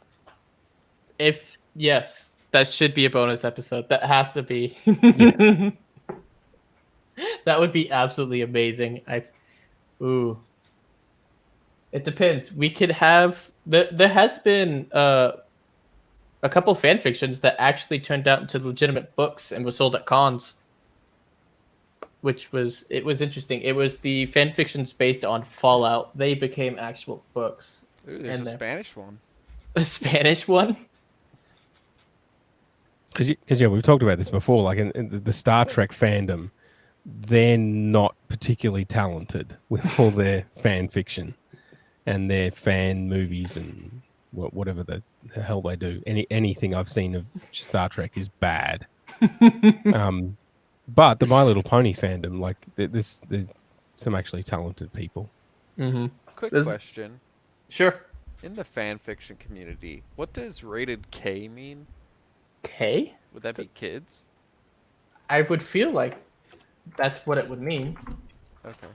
Yes, that should be a bonus episode. That has to be. That would be absolutely amazing. Ooh. It depends. We could have there has been a couple fan fictions that actually turned out into legitimate books and were sold at cons. Which was interesting. It was the fan fictions based on Fallout. They became actual books. Ooh, there's And a there. Spanish one. A Spanish one? Because we've talked about this before. Like in the Star Trek fandom, they're not particularly talented with all their fan fiction and their fan movies and whatever the hell they do. Anything I've seen of Star Trek is bad. But the My Little Pony fandom, like there's some actually talented people. Mm-hmm. Quick This- question. Sure. In the fan fiction community, what does rated K mean? K? Would that be kids? I would feel like that's what it would mean. Okay.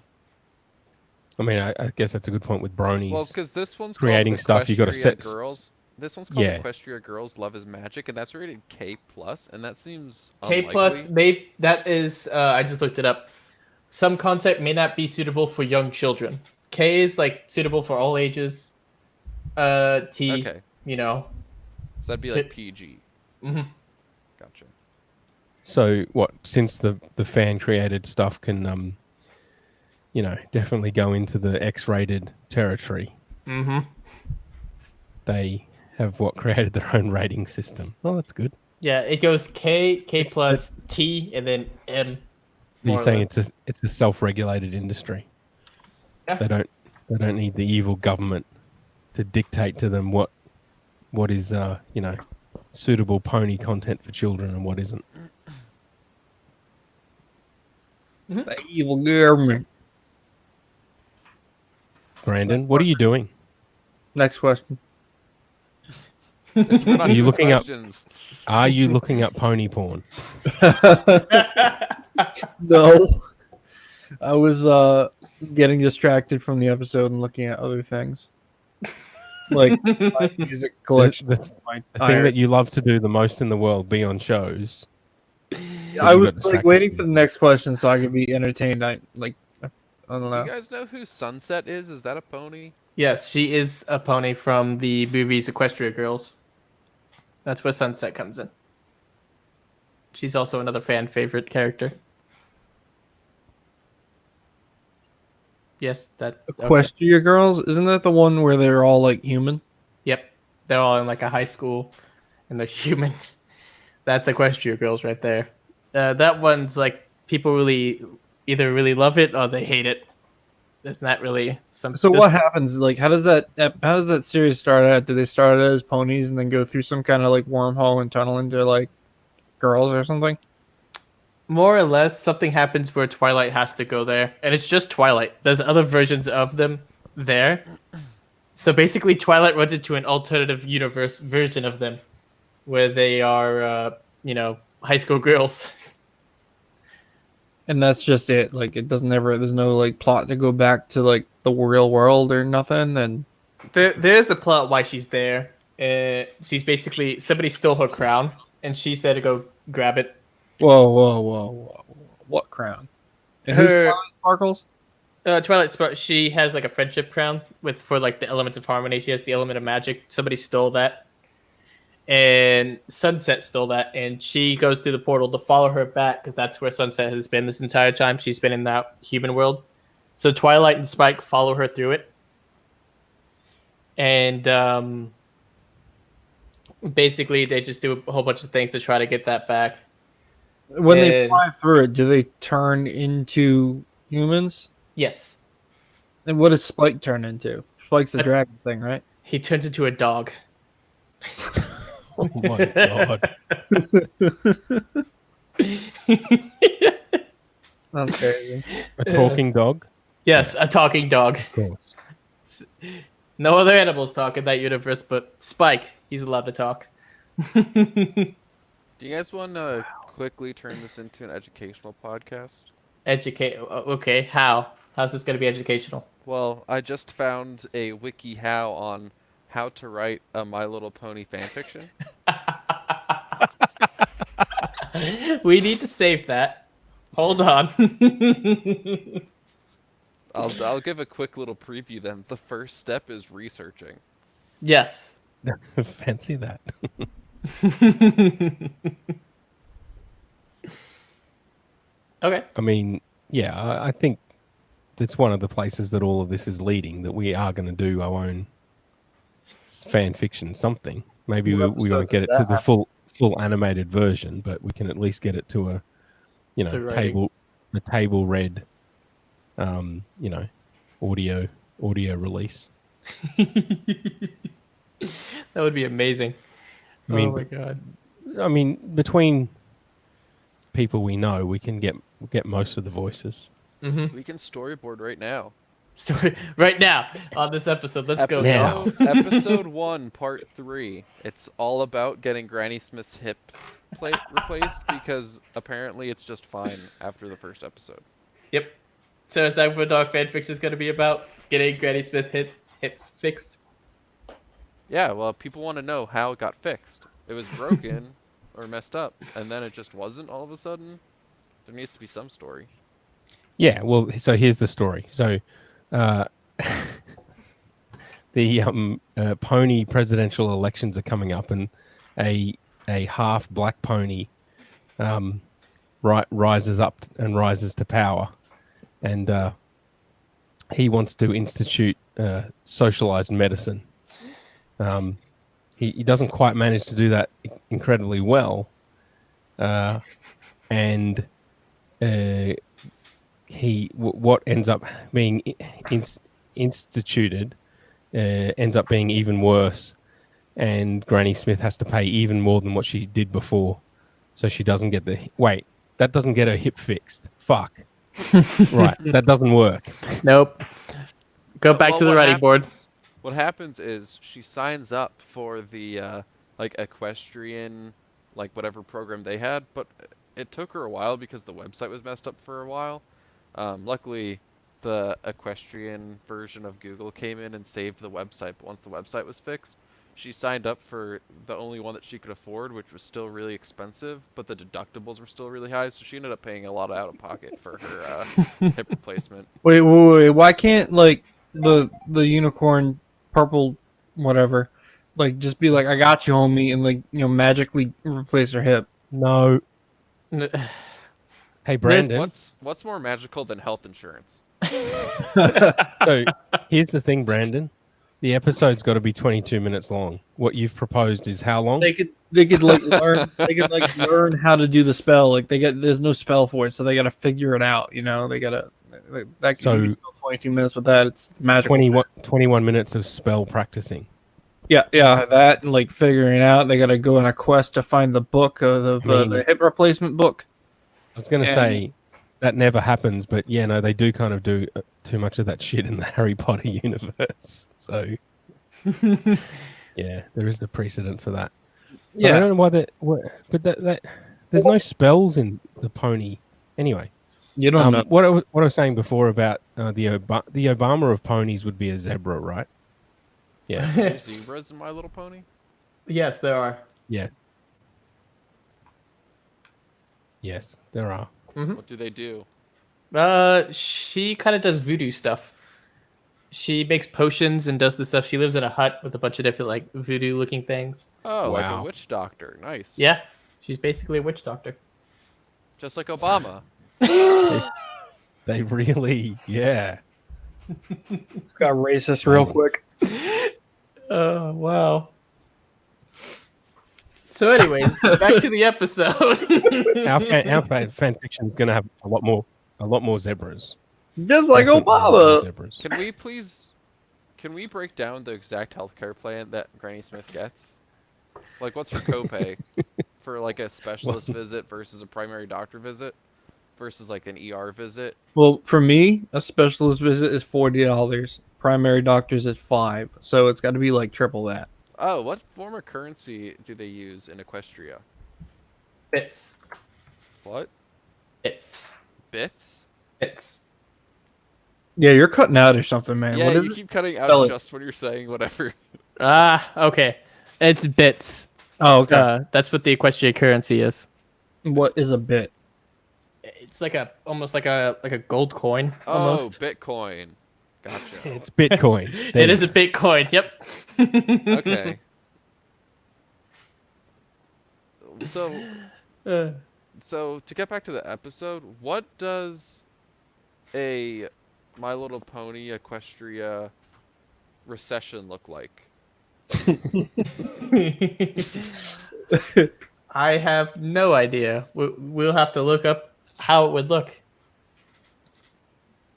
I mean, I guess that's a good point with Bronies. Well, because this one's creating called stuff, you gotta Equestria set- Girls. This one's called Yeah. Equestria Girls Love is Magic, and that's rated K plus, and that seems K unlikely. plus, that is. I just looked it up. Some content may not be suitable for young children. K is like suitable for all ages. T, Okay, you know. so that'd be like PG. Mhm. Gotcha. So what? Since the fan created stuff can definitely go into the X-rated territory, Mm-hmm. they have created their own rating system. Oh, that's good. Yeah, it goes K It's plus T, and then M. Are you more or saying less. it's a self-regulated industry? Yeah. They don't need the evil government to dictate to them what is suitable pony content for children and what isn't. The evil government. Brandon, what are you doing? Next question. We're not Are you doing looking up- questions. Are you looking up pony porn? No. I was getting distracted from the episode and looking at other things. Like my music collection. The thing that you love to do the most in the world, be on shows. I you was got like distracted waiting from- for the next question so I could be entertained. I don't Do know. you guys know who Sunset is? Is that a pony? Yes, she is a pony from the movies Equestria Girls. That's where Sunset comes in. She's also another fan favorite character. Yes, that. Okay. Equestria Girls, isn't that the one where they're all like human? Yep, they're all in like a high school, and they're human. That's Equestria Girls right there. That one's like people either really love it or they hate it. There's not really some. So what happens? Like, how does that series start out? Do they start out as ponies and then go through some kind of like wormhole and tunnel into like girls or something? More or less, something happens where Twilight has to go there, and it's just Twilight. There's other versions of them there. So basically, Twilight runs into an alternative universe version of them, where they are, high school girls. And that's just it. Like, it doesn't ever. There's no like plot to go back to like the real world or nothing. And There's a plot why she's there. She's basically somebody stole her crown, and she's there to go grab it. whoa! What crown? And who's Her- Twilight Sparkles? Twilight Spark. She has like a friendship crown for like the elements of harmony. She has the element of magic. Somebody stole that, and Sunset stole that, and she goes through the portal to follow her back because that's where Sunset has been this entire time. She's been in that human world. So Twilight and Spike follow her through it, and basically they just do a whole bunch of things to try to get that back. When they And- fly through it, do they turn into humans? Yes, And what does Spike turn into? Spike's the I- dragon thing, right? he turns into a dog. Oh my god! That's crazy. A talking dog? Yes, a talking dog. Of course. No other animals talk in that universe, but Spike, he's allowed to talk. Do you guys want to quickly turn this into an educational podcast? Educate. Okay, how? How's this going to be educational? Well, I just found a wiki how on how to write a My Little Pony fanfiction. We need to save that. Hold on. I'll give a quick little preview then. The first step is researching. Yes. Fancy that. Okay. I mean, yeah, I think that's one of the places that all of this is leading, that we are going to do our own fan fiction something. Maybe What we won't episode get it is to that? the full animated version, but we can at least get it to a, To writing. table read, audio release. That would be amazing. I mean, oh my god. between people we know, we can get most of the voices. Mm-hmm. We can storyboard right now. Story right now on this episode. Let's go now. now. Episode 1, Part 3. It's all about getting Granny Smith's hip plate replaced because apparently it's just fine after the first episode. Yep. So is that what our fanfiction is going to be about? Getting Granny Smith hip fixed? Yeah, well, people want to know how it got fixed. It was broken or messed up, and then it just wasn't all of a sudden. There needs to be some story. Yeah, well, so here's the story. So, the pony presidential elections are coming up, and a half black pony rises up and rises to power, and he wants to institute socialized medicine. He doesn't quite manage to do that incredibly well, and what ends up being instituted ends up being even worse, and Granny Smith has to pay even more than what she did before, so she doesn't get that doesn't get her hip fixed. Fuck. Right, that doesn't work. Nope. Go back to the writing board. What happens is she signs up for the equestrian, whatever program they had, but it took her a while because the website was messed up for a while. Luckily, the equestrian version of Google came in and saved the website, but once the website was fixed, she signed up for the only one that she could afford, which was still really expensive, but the deductibles were still really high, so she ended up paying a lot out of pocket for her hip replacement. Wait, why can't the unicorn purple whatever just be like, I got you, homie, and magically replace her hip? No. Hey, Brandon. What's more magical than health insurance? So here's the thing, Brandon. The episode's got to be 22 minutes long. What you've proposed is how long? They could learn how to do the spell. There's no spell for it, so they got to figure it out. They got to that could be 22 minutes with that. It's magical. 21 minutes of spell practicing. Yeah, that and figuring it out. They got to go on a quest to find the book of the hip replacement book. I was going to say that never happens, but yeah, no, they do kind of do too much of that shit in the Harry Potter universe. So, yeah, there is the precedent for that. But Yeah, I don't know but there's no spells in the pony. Anyway, you don't know. what I was saying before about the Obama of ponies would be a zebra, right? Yeah. Are there zebras in My Little Pony? Yes, there are. Yes. Yes, there are. Mm-hmm. What do they do? She kind of does voodoo stuff. She makes potions and does the stuff. She lives in a hut with a bunch of different voodoo-looking things. Oh, like a Wow. witch doctor. Nice. Yeah, she's basically a witch doctor. Just like Obama. They really, yeah. Got racist real quick. Oh wow. So anyway, back to the episode. Our fan fiction is going to have a lot more zebras. Just like Definitely a lot more Obama. zebras. Can we break down the exact healthcare plan that Granny Smith gets? What's her copay for a specialist visit versus a primary doctor visit versus an ER visit? Well, for me, a specialist visit is $40. Primary doctors at $5. So it's got to be triple that. Oh, what form of currency do they use in Equestria? Bits. What? Bits. Bits? Bits. Yeah, you're cutting out or something, man. Yeah, What is you it? keep cutting Spell out it. just when you're saying whatever. Okay. It's bits. Oh, okay. That's what the equestrian currency is. What is a bit? It's almost like a gold coin. Oh, Almost. Bitcoin. Gotcha. It's Bitcoin. It is a Bitcoin. Yep. Okay. So to get back to the episode, what does a My Little Pony Equestria recession look like? I have no idea. We'll have to look up how it would look.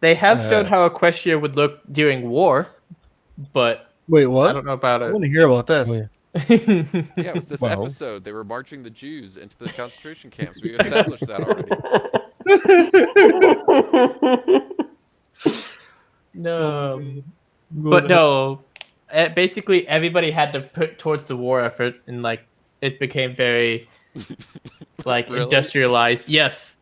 They have shown how Equestria would look during war, but Wait, what? I don't know about I it. want to hear about this. Oh, yeah. Yeah, it was this Well- episode. They were marching the Jews into the concentration camps. We established that already. No. But no, basically everybody had to put towards the war effort, and like it became very like Really? industrialized. Yes,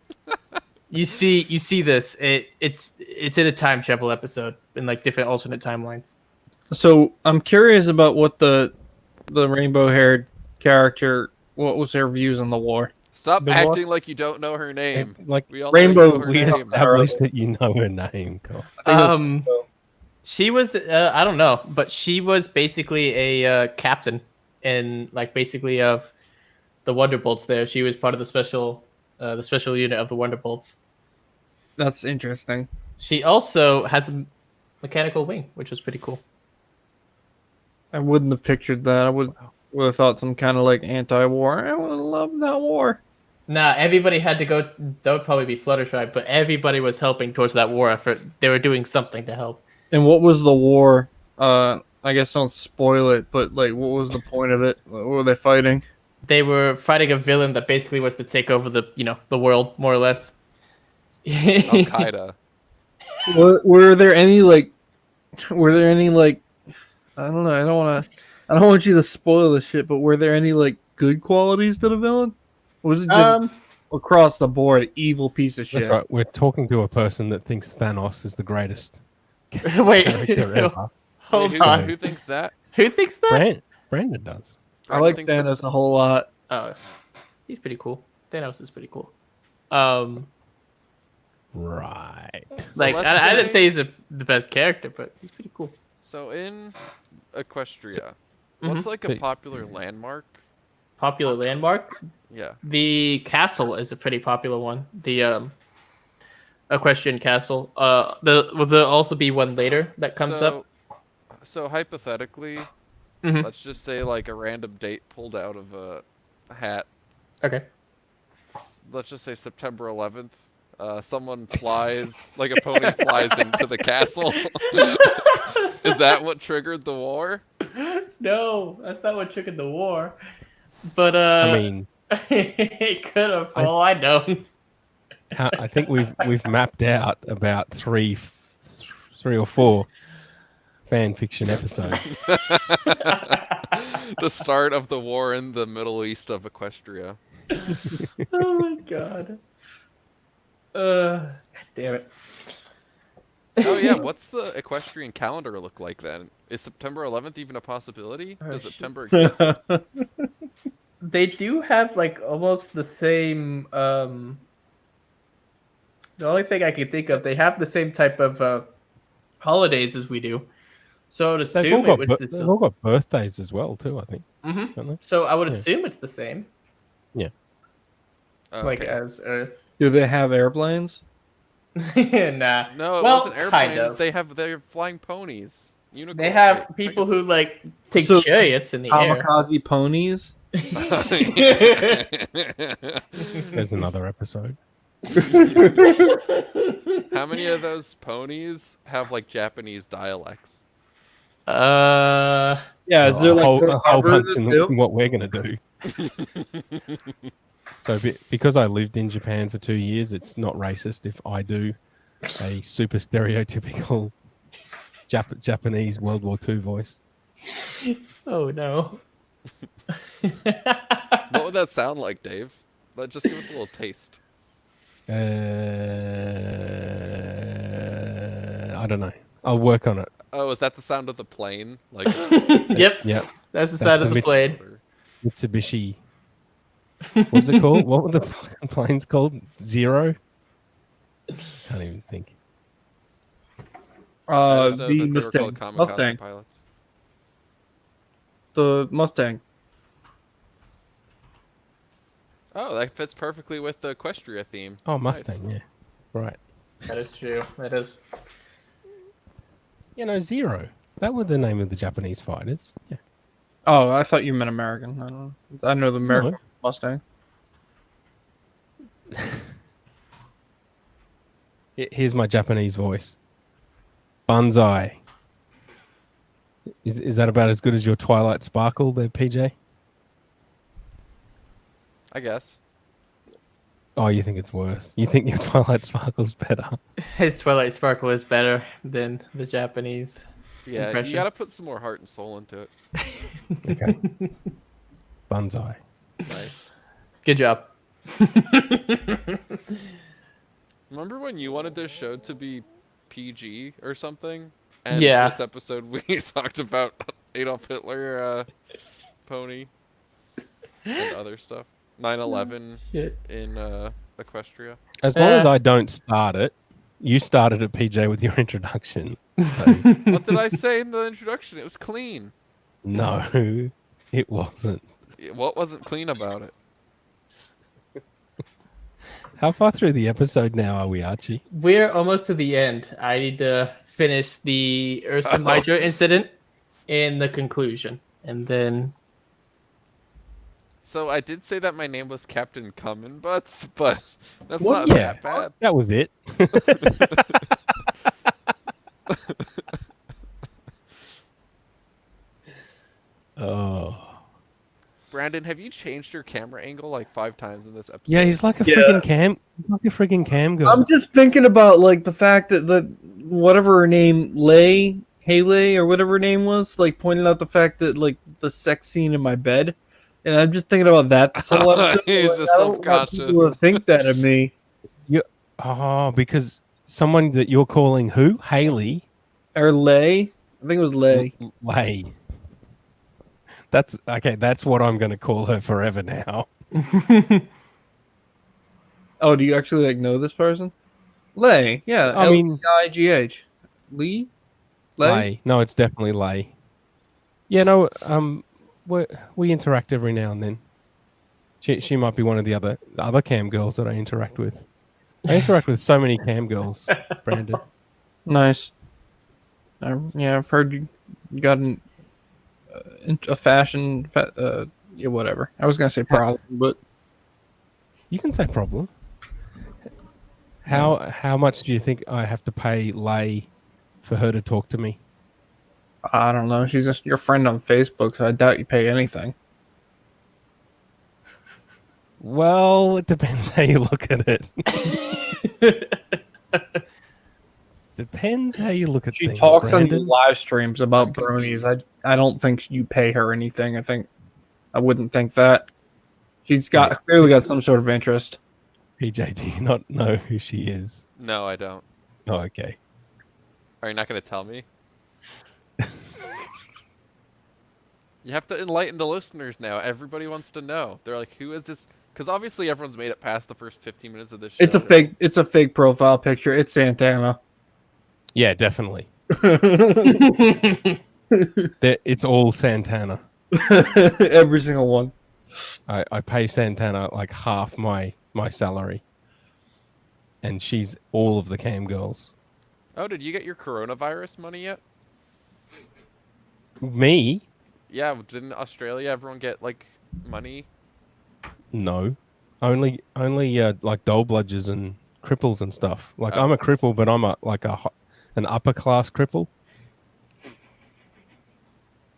you see this. It's in a time travel episode in like different alternate timelines. So I'm curious about what the rainbow-haired character, what was her views on the war? Stop The acting like you don't know her name. Like We all Rainbow- know you know her we name. established that you know her name, Cole. She was I don't know, but she was basically a captain in like basically of the Wonderbolts. There, she was part of the special unit of the Wonderbolts. That's interesting. She also has a mechanical wing, which was pretty cool. I wouldn't have pictured that. I would have thought some kind of like anti-war. I would have loved that war. Nah, everybody had to go. That would probably be Fluttershy, but everybody was helping towards that war effort. They were doing something to help. And what was the war? I guess don't spoil it, but like, what was the point of it? What were they fighting? They were fighting a villain that basically was to take over the world, more or less. Al Qaeda. Were there any like? Were there any like? I don't know. I don't want you to spoil the shit. But were there any like good qualities to the villain? Or was it just across the board evil piece of shit? That's right. We're talking to a person that thinks Thanos is the greatest Wait, character ever. hold Wait, on. Who thinks that? Who thinks that? Brandon does. I like thinks that- Thanos a whole lot. Oh, he's pretty cool. Thanos is pretty cool. Right. Like let's I didn't say- say he's the best character, but he's pretty cool. So in Equestria, what's like a So- popular landmark? Popular landmark. Yeah. The castle is a pretty popular one. The Equestrian Castle. Will there also be one later that comes up? So hypothetically, Mhm. let's just say like a random date pulled out of a hat. Okay. Let's just say September 11th. Someone flies, like a pony flies into the castle. Is that what triggered the war? No, that's not what triggered the war. But I mean, it could have. For all I know. I think we've mapped out about three or four fan fiction episodes. The start of the war in the Middle East of Equestria. Oh my god. God damn it. Oh yeah, what's the equestrian calendar look like then? Is September 11th even a possibility? Oh, Does shit. September exist? They do have like almost the same. The only thing I can think of, they have the same type of holidays as we do. So I would assume it was they've all got birthdays as well too, I think. Mhm. Don't they? So I would Yeah. assume it's the same, Oh, like okay. as Earth. Do they have airplanes? Nah. No, it Well, wasn't airplanes. kind of. They're flying ponies. Unicorn. They have people who like take So- chariots in the air. Kamikaze ponies? There's another episode. How many of those ponies have like Japanese dialects? Yeah, is there a like whole, a a whole cover bunch in in this too? what we're gonna do. So because I lived in Japan for 2 years, it's not racist if I do a super stereotypical Japanese World War II voice. Oh no. What would that sound like, Dave? Just give us a little taste. I don't know. I'll work on it. Oh, is that the sound of the plane? Like Yep. Yep. That's the side of the mix- blade. Mitsubishi. What's it called? What were the planes called? Zero? Can't even think. I just know The that they were Mustang. called kamikaze Mustang. pilots. The Mustang. Oh, that fits perfectly with the Equestria theme. Oh, Nice. Mustang, yeah. Right. That is true. That is. You know, Zero. That was the name of the Japanese fighters. Yeah. Oh, I thought you meant American. I don't know. I know the American No. Mustang. Here's my Japanese voice. Banzai. Is that about as good as your Twilight Sparkle there, PJ? I guess. Oh, you think it's worse? You think your Twilight Sparkle's better? His Twilight Sparkle is better than the Japanese. Yeah, Impression. you gotta put some more heart and soul into it. Okay. Banzai. Nice. Good job. Remember when you wanted this show to be PG or something? And Yeah. this episode we talked about Adolf Hitler, pony, and other stuff. 9/11 Shit. in Equestria. As long as I don't start it, you started it, PJ, with your introduction. So, What did I say in the introduction? It was clean. no, it wasn't. What wasn't clean about it? How far through the episode now are we, Archie? We're almost to the end. I need to finish the Ursa Major incident in the conclusion. And then So I did say that my name was Captain Cummin Butts, but that's Well, not yeah. that bad. That was it. Oh. Brandon, have you changed your camera angle like 5 times in this episode? Yeah, he's like a Yeah. freaking cam. He's like a freaking cam girl. I'm just thinking about like the fact that the whatever her name Haley or whatever her name was, like pointed out the fact that like the sex scene in my bed, and I'm just thinking about that this whole episode. He's Like, just I don't want self-conscious. people to think that of me Oh, because someone that you're calling who? Haley or Lay. I think it was Lay. Lay. That's okay. That's what I'm going to call her forever now. Oh, do you actually like know this person? Lay, yeah. I mean- Ligh. Lee. Lay. No, it's definitely Lay. Yeah, no. We interact every now and then. She might be one of the other cam girls that I interact with. I interact with so many cam girls, Brandon. Nice. Yeah, I've heard you got a fashion. Yeah, whatever. I was gonna say problem, but You can say problem. How much do you think I have to pay Lay for her to talk to me? I don't know. She's just your friend on Facebook, so I doubt you pay anything. Well, it depends how you look at it. Depends how you look at She things. talks on Brandon. live streams about I'm bronies. confused. I don't think you pay her anything. I wouldn't think that. She's clearly got some sort of interest. PJ, do you not know who she is? No, I don't. Oh, okay. Are you not going to tell me? You have to enlighten the listeners now. Everybody wants to know. They're like, who is this? Because obviously everyone's made it past the first 15 minutes of this show. It's a fake profile picture. It's Santana. Yeah, definitely. It's all Santana. Every single one. I pay Santana like half my salary, and she's all of the cam girls. Oh, did you get your coronavirus money yet? Me? Yeah, didn't Australia everyone get like money? No, only like dole bludgers and cripples and stuff. Like Oh. I'm a cripple, but I'm an upper class cripple.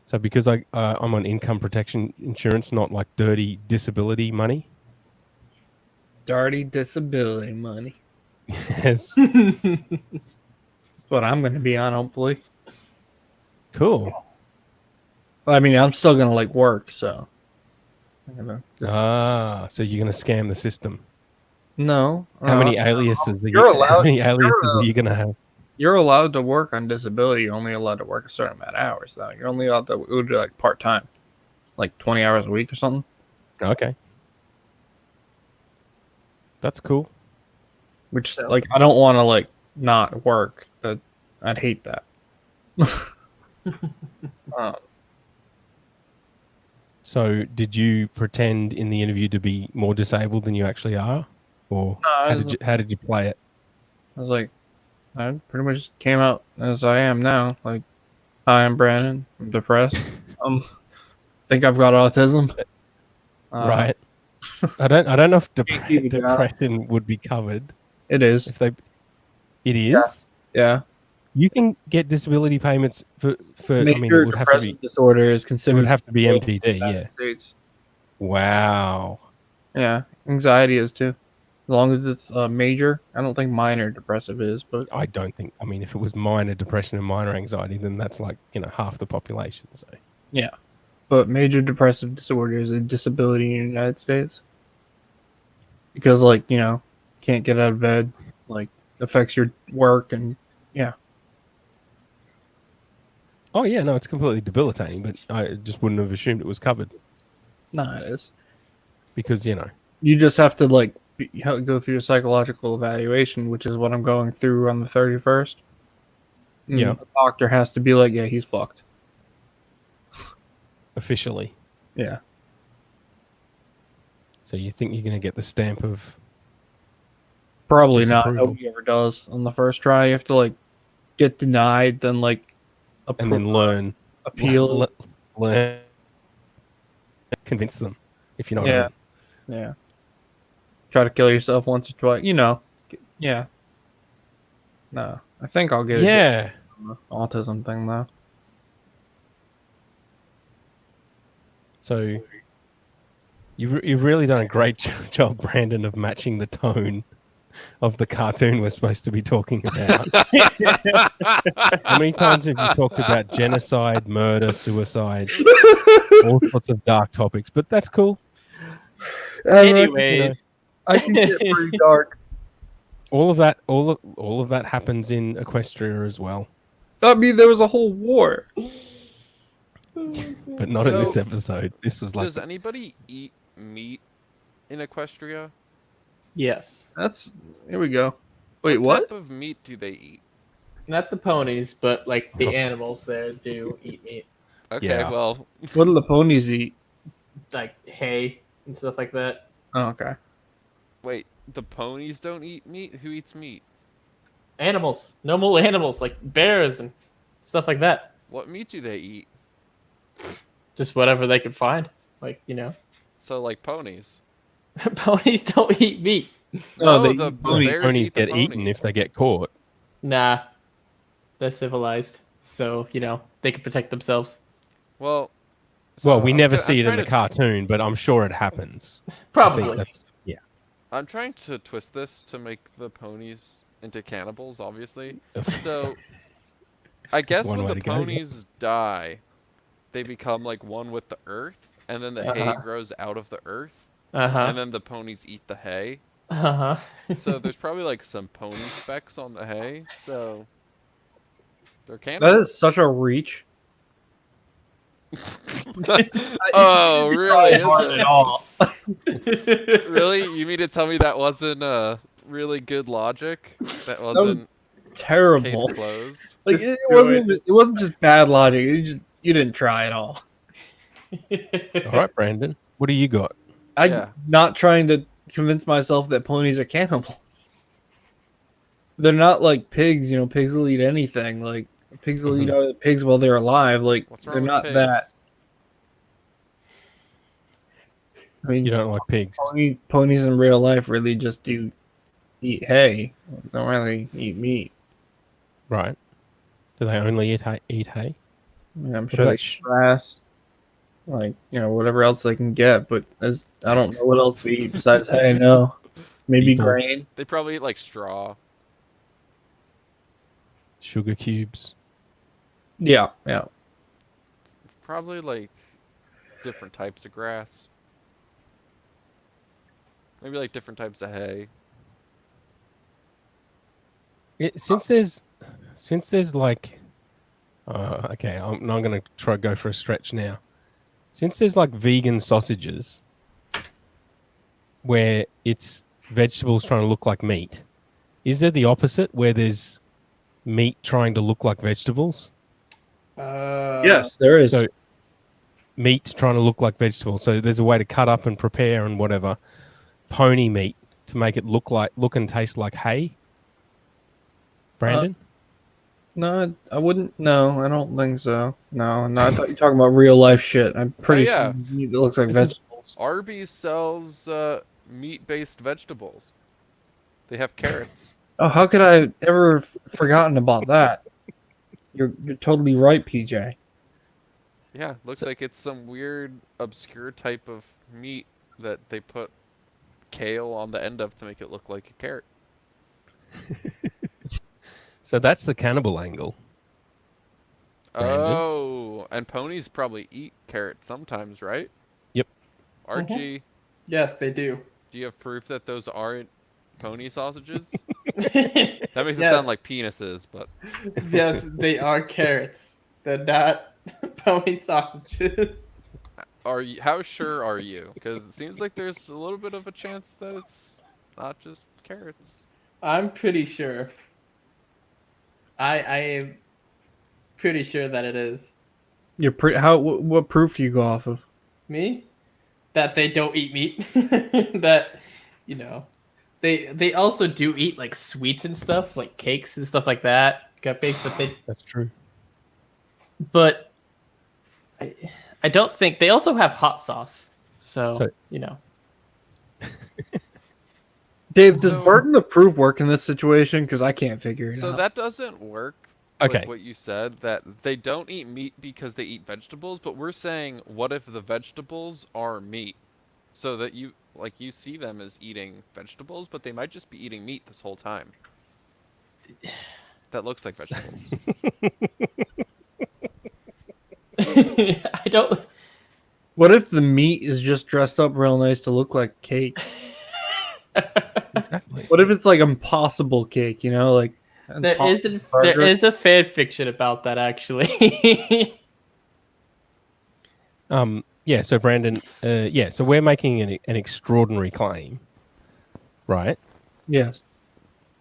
So because I'm on income protection insurance, not like dirty disability money. Dirty disability money. Yes. That's what I'm going to be on, hopefully. Cool. I mean, I'm still going to like work, so. I'm gonna just- So you're gonna scam the system. No. How many aliases? you're allowed- How many aliases you're- are you gonna have? You're allowed to work on disability. You're only allowed to work a certain amount of hours, though. You're only allowed to do like part time, like 20 hours a week or something. Okay. That's cool. Which, like, I don't want to like not work. That I'd hate that. So, did you pretend in the interview to be more disabled than you actually are, or No, how did you play it? I was like, I pretty much came out as I am now. Like, hi, I'm Brandon. I'm depressed. Think I've got autism. Right. I don't know if Can't keep it down. depression would be covered It is. if they. It is. Yeah. You can get disability payments for. I mean, Major it would have to be. depressive disorder is It considered would have to be in the MDD. United Yeah. States. Wow. Yeah, anxiety is too. As long as it's major, I don't think minor depressive is, but I don't think. I mean, if it was minor depression and minor anxiety, then that's like half the population. So. yeah. But major depressive disorder is a disability in the United States because, like, can't get out of bed, like, affects your work, and yeah. Oh yeah, no, it's completely debilitating. But I just wouldn't have assumed it was covered Nah, it is. because You just have to like go through a psychological evaluation, which is what I'm going through on the 31st. Yeah. The doctor has to be like, yeah, he's fucked. officially. Yeah. So you think you're going to get the stamp of? Probably not. Disapproval. Nobody ever does on the first try. You have to like get denied, then like And then learn, appeal. learn, convince them, if you know what I Yeah. mean. Yeah. Try to kill yourself once or twice. Yeah. No, I think I'll get it Yeah. on the autism thing though. So you've really done a great job, Brandon, of matching the tone of the cartoon we're supposed to be talking about. How many times have you talked about genocide, murder, suicide, all sorts of dark topics? But that's cool. Anyways, I can get pretty dark. All of that happens in Equestria as well, I mean, there was a whole war. but not in this episode. This was like Does anybody eat meat in Equestria? yes. Here we go. Wait, what? Type of meat do they eat? Not the ponies, but like the animals there do eat meat. Okay, Yeah. well, What do the ponies eat? Like hay and stuff like that. Oh, okay. wait, the ponies don't eat meat? Who eats meat? Animals. Normal animals like bears and stuff like that. What meat do they eat? Just whatever they can find. Like, So, like ponies. ponies don't eat meat. Oh, they the eat ponies. bears ponies eat the get eaten ponies. if they get caught. Nah. They're civilized. So, they can protect themselves. Well, Well, we I'm never go- see I'm it in the trying to- cartoon, but I'm sure it happens. I think Probably. that's yeah. I'm trying to twist this to make the ponies into cannibals, obviously. So, I guess one when way the to go, yeah. ponies die, they become like one with the earth, and then the hay Uh-huh. grows out of the earth, Uh-huh. and then the ponies eat the hay. Uh-huh. So there's probably like some pony specks on the hay. So they're That cannibals. is such a reach. Oh, really? Is Hard it? at all. Really? You mean to tell me that wasn't really good logic? That was wasn't Terrible. case closed. Like Just it do wasn't. It wasn't just bad logic. You didn't try at all. All right, Brandon. What do you got? I'm Yeah. not trying to convince myself that ponies are cannibals. They're not like pigs. Pigs will eat anything. Like pigs will eat other pigs while they're alive. Like What's wrong they're with not pigs? that. I mean, You don't like pigs. ponies in real life really just do eat hay. They don't really eat meat. Right. Do they only eat hay? I mean, I'm What sure they about eat grass, like whatever else they can get. But I don't know what else they eat besides hay. No, maybe Beetle. grain. They probably eat like straw. Sugar cubes? Yeah. Probably like different types of grass. Maybe like different types of hay. Since there's like, okay, I'm not gonna try to go for a stretch now. Since there's like vegan sausages, where it's vegetables trying to look like meat, is there the opposite where there's meat trying to look like vegetables? Yes, there is. So meat trying to look like vegetables. So there's a way to cut up and prepare and whatever pony meat to make it look and taste like hay. Brandon? No, I wouldn't. No, I don't think so. No. I thought you were talking about real life shit. I'm pretty yeah. sure meat that looks like This is- vegetables. Arby's sells meat-based vegetables. They have carrots. Oh, how could I ever forgotten about that? You're totally right, PJ. Yeah, looks like it's some weird, obscure type of meat that they put kale on the end of to make it look like a carrot. So that's the cannibal angle. Brandon? Oh, and ponies probably eat carrots sometimes, right? Yep. Archie, Yes, they do. do you have proof that those aren't pony sausages? Yes, That makes it sound like penises, but yes, they are carrots. They're not pony sausages. are you? How sure are you? Because it seems like there's a little bit of a chance that it's not just carrots. I'm pretty sure. I am pretty sure that it is. You're pretty. What proof do you go off of? Me? That they don't eat meat. That, you know, they also do eat like sweets and stuff, like cakes and stuff like that, cupcakes. That's true. But I don't think they also have hot sauce. So, So- you know, Dave, does So- burden of proof work in this situation? Because I can't figure it So out. that doesn't work. Okay. With what you said, that they don't eat meat because they eat vegetables, but we're saying, what if the vegetables are meat? So that you see them as eating vegetables, but they might just be eating meat this whole time. That looks like vegetables. I don't. What if the meat is just dressed up real nice to look like cake? Exactly. What if it's like impossible cake? You know, like There Impossible is Burger? a fan fiction about that actually. Yeah, so Brandon, so we're making an extraordinary claim, right? Yes.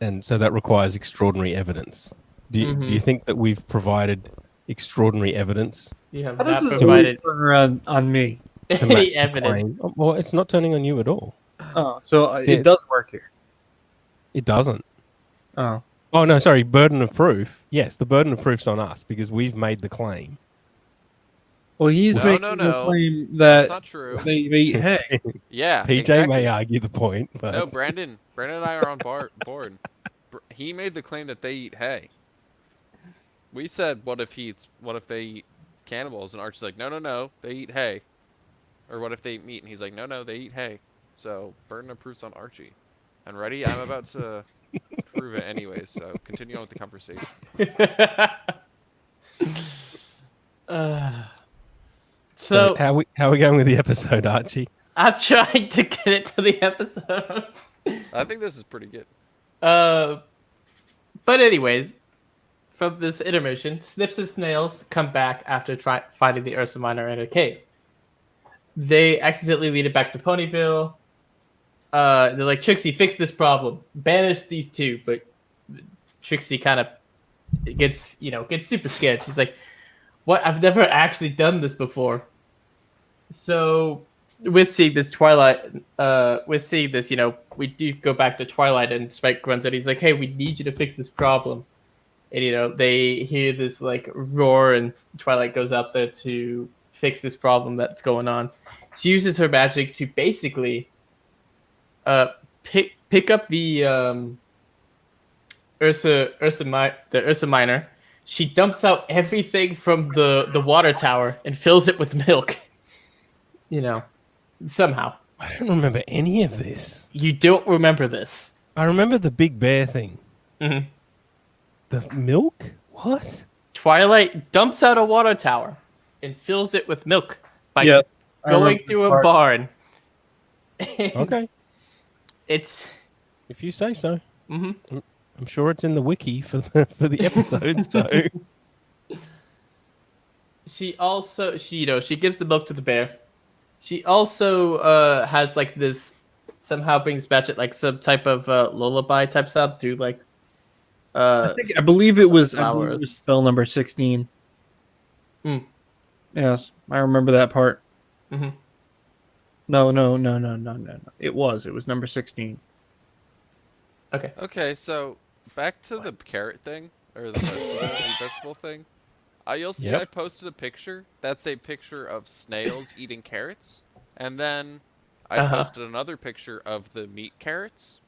And so that requires extraordinary evidence. Do you think that we've provided extraordinary evidence You have How does not this provided always turn around on me? to match any the evidence. claim? Oh, well, it's not turning on you at all. Oh, so Yeah. it does work here. It doesn't. Oh, Oh, no, sorry. Burden of proof. Yes, the burden of proof's on us because we've made the claim. well, he's No, making no, the no. claim That's that not true. they eat hay. Yeah, PJ exactly. may argue the point, but No, Brandon and I are on board. He made the claim that they eat hay. We said, what if they eat cannibals? And Archie's like, no, they eat hay. Or what if they eat meat? And he's like, no, they eat hay. So burden of proof's on Archie. And ready? I'm about to prove it anyways. So continue on with the conversation. so So how are we going with the episode, Archie? I'm trying to get it to the episode. I think this is pretty good. But anyways, from this intermission, Snips and Snails come back after finding the Ursa Minor in a cave. They accidentally lead it back to Ponyville. They're like, Trixie, fix this problem. Banish these two. But Trixie kind of gets super scared. She's like, what? I've never actually done this before. So with seeing this, we do go back to Twilight, and Spike runs out. He's like, hey, we need you to fix this problem. And, they hear this, like, roar, and Twilight goes out there to fix this problem that's going on. She uses her magic to basically pick up the Ursa Minor. She dumps out everything from the water tower and fills it with milk. Somehow. I don't remember any of this. You don't remember this. I remember the big bear thing. Mhm. The milk? What? Twilight dumps out a water tower and fills it with milk by Yes, I going remember through this a part. barn. Okay, It's if you say so. mhm. I'm sure it's in the wiki for the episode. So she gives the milk to the bear. She also has like this, somehow brings back it like some type of lullaby type sound through like I believe it was flowers. spell number 16. Hmm. Yes, I remember that part. Mhm. No. It was number 16. Okay, so back to the carrot thing, or the vegetable thing. You'll see Yep. I posted a picture. That's a picture of snails eating carrots. And then I Uh-huh. posted another picture of the meat carrots.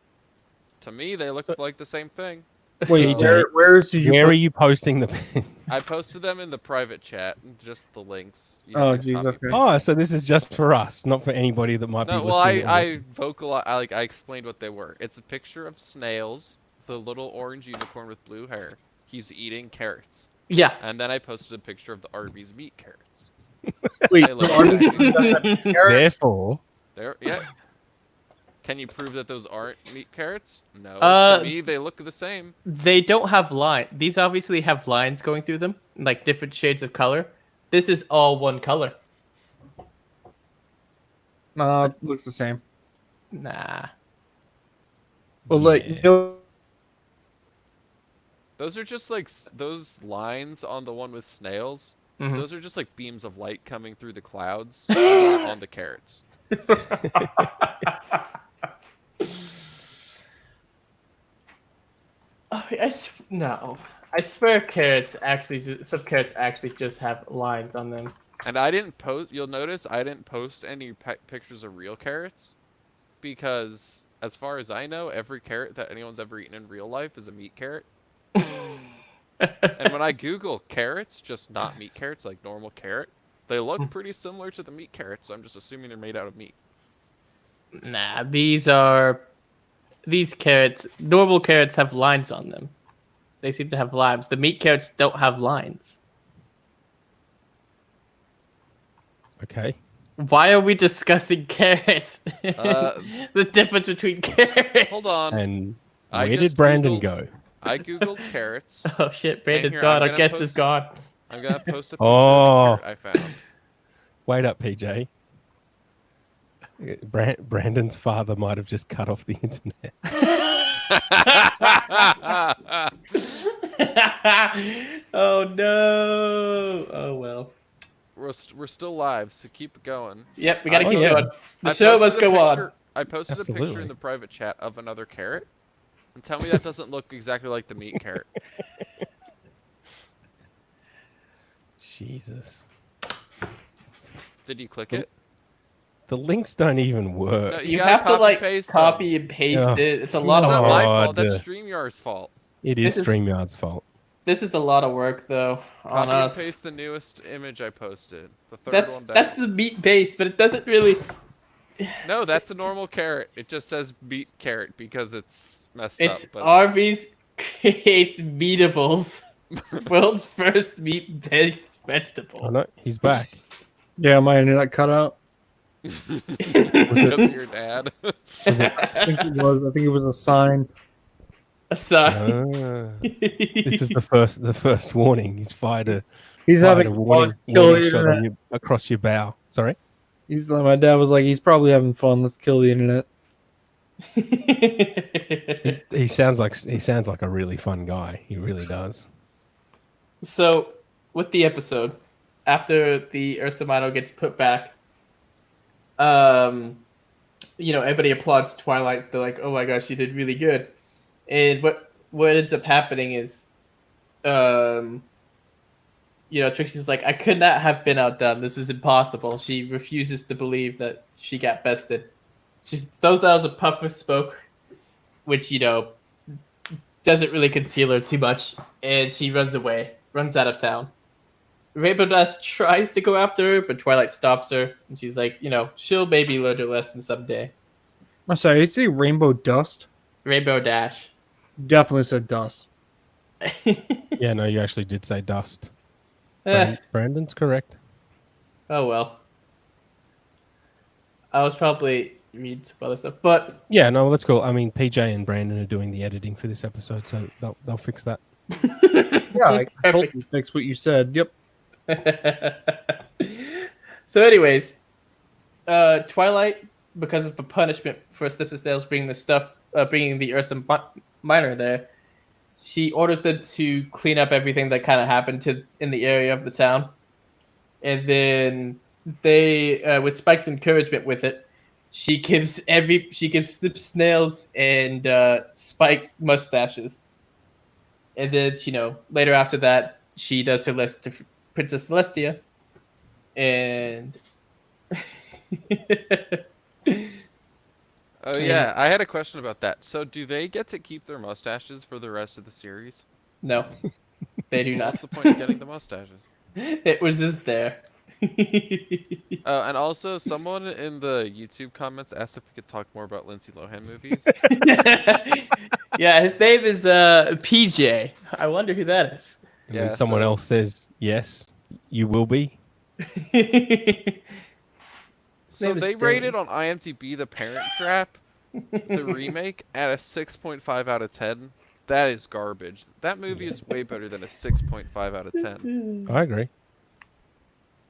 To me, they look like the same thing. Wait, TJ, where's did you? Where put- are you posting the pin? I posted them in the private chat, just the links. You Oh, have to jeez, copy okay. paste Oh, them. so this is just for us, not for anybody that might be No, well, listening. I explained what they were. It's a picture of snails, the little orange unicorn with blue hair. He's eating carrots. Yeah. And then I posted a picture of the Arby's meat carrots. Wait, They look so Arby's exactly the doesn't same. have carrots? Therefore, There, yeah. Can you prove that those aren't meat carrots? No. Uh, To me, they look the same. They don't have line. These obviously have lines going through them, like different shades of color. This is all one color. Looks the same. Nah. Well, like Yeah. Those are just like those lines on the one with snails. Mhm. Those are just like beams of light coming through the clouds on the carrots. Oh, no. I swear some carrots actually just have lines on them. And I didn't post. You'll notice I didn't post any pictures of real carrots, because as far as I know, every carrot that anyone's ever eaten in real life is a meat carrot. And when I Google carrots, just not meat carrots, like normal carrot, they look pretty similar to the meat carrots. So I'm just assuming they're made out of meat. Nah, these carrots, normal carrots have lines on them. They seem to have lines. The meat carrots don't have lines. okay. Why are we discussing carrots? The difference between carrots. Hold on. And I where just did Brandon Googled- go? I Googled carrots. Oh shit, Brandon's here, gone. I'm Our gonna guest is post- gone. I'm gonna post a picture Oh. of a carrot I found. Wait up, PJ. Brandon's father might have just cut off the internet. Oh no. Oh well. We're still live, so keep going. Yep, we gotta Oh, keep yeah. going. The I show posted must a go on. picture- I posted a picture Absolutely. in the private chat of another carrot, and tell me that doesn't look exactly like the meat carrot. Jesus. Did you click it? The links don't even No, work. You gotta have to like paste them. copy and paste Yeah. it. It's a That's lot not of my work. fault. That's God. StreamYard's fault. It is This is- StreamYard's fault. This is a lot of work though on Copy and us. paste the newest image I posted. The third That's one down. that's the meat base, but it doesn't really. No, that's a normal carrot. It just says meat carrot because it's messed It's up. But Arby's creates meatables, world's first meat-based Oh vegetable. no, he's back. Yeah, my internet cut out. because of your dad. I think it was. I think it was a sign. Sorry. This is the first warning. He's fired a He's fired having a warning, fun. Kill warning the shot on internet. you, across your bow. Sorry. He's my dad was like, he's probably having fun. Let's kill the internet. He sounds like a really fun guy. He really does. So, with the episode, after the Ursa Minor gets put back, everybody applauds Twilight. They're like, "Oh my gosh, you did really good." And what ends up happening is, Trixie's like, "I could not have been outdone. This is impossible." She refuses to believe that she got bested. She throws that as a puff of smoke, which doesn't really conceal her too much, and she runs out of town. Rainbow Dash tries to go after her, but Twilight stops her, and she's like, she'll maybe learn her lesson someday. I'm sorry. Did you say rainbow dust? Rainbow Dash. Definitely said dust. Yeah, no, you actually did say dust. Eh, Brandon's correct. oh well. I was probably reading some other stuff, but Yeah, no, that's cool. I mean, PJ and Brandon are doing the editing for this episode, so they'll fix that. Yeah, I Perfect. totally fixed what you said. Yep. So, anyways, Twilight, because of the punishment for Slips and Snails bringing the Ursa Minor there, she orders them to clean up everything that kind of happened in the area of the town, and then they, with Spike's encouragement with it, she gives Slip Snails and Spike mustaches, and then later after that she does her list to Princess Celestia, and Oh yeah, I had a question about that. So do they get to keep their mustaches for the rest of the series? No, they do Well, not. what's the point of getting the mustaches? It was just there. And also, someone in the YouTube comments asked if we could talk more about Lindsay Lohan movies. Yeah, his name is PJ. I wonder who that is. And then Yeah, someone so- else says, yes, you will be. So name is they Brony. rated on IMDb The Parent Trap, the remake, at a 6.5 out of 10. That is garbage. That movie is way better than a 6.5 out of 10. I agree.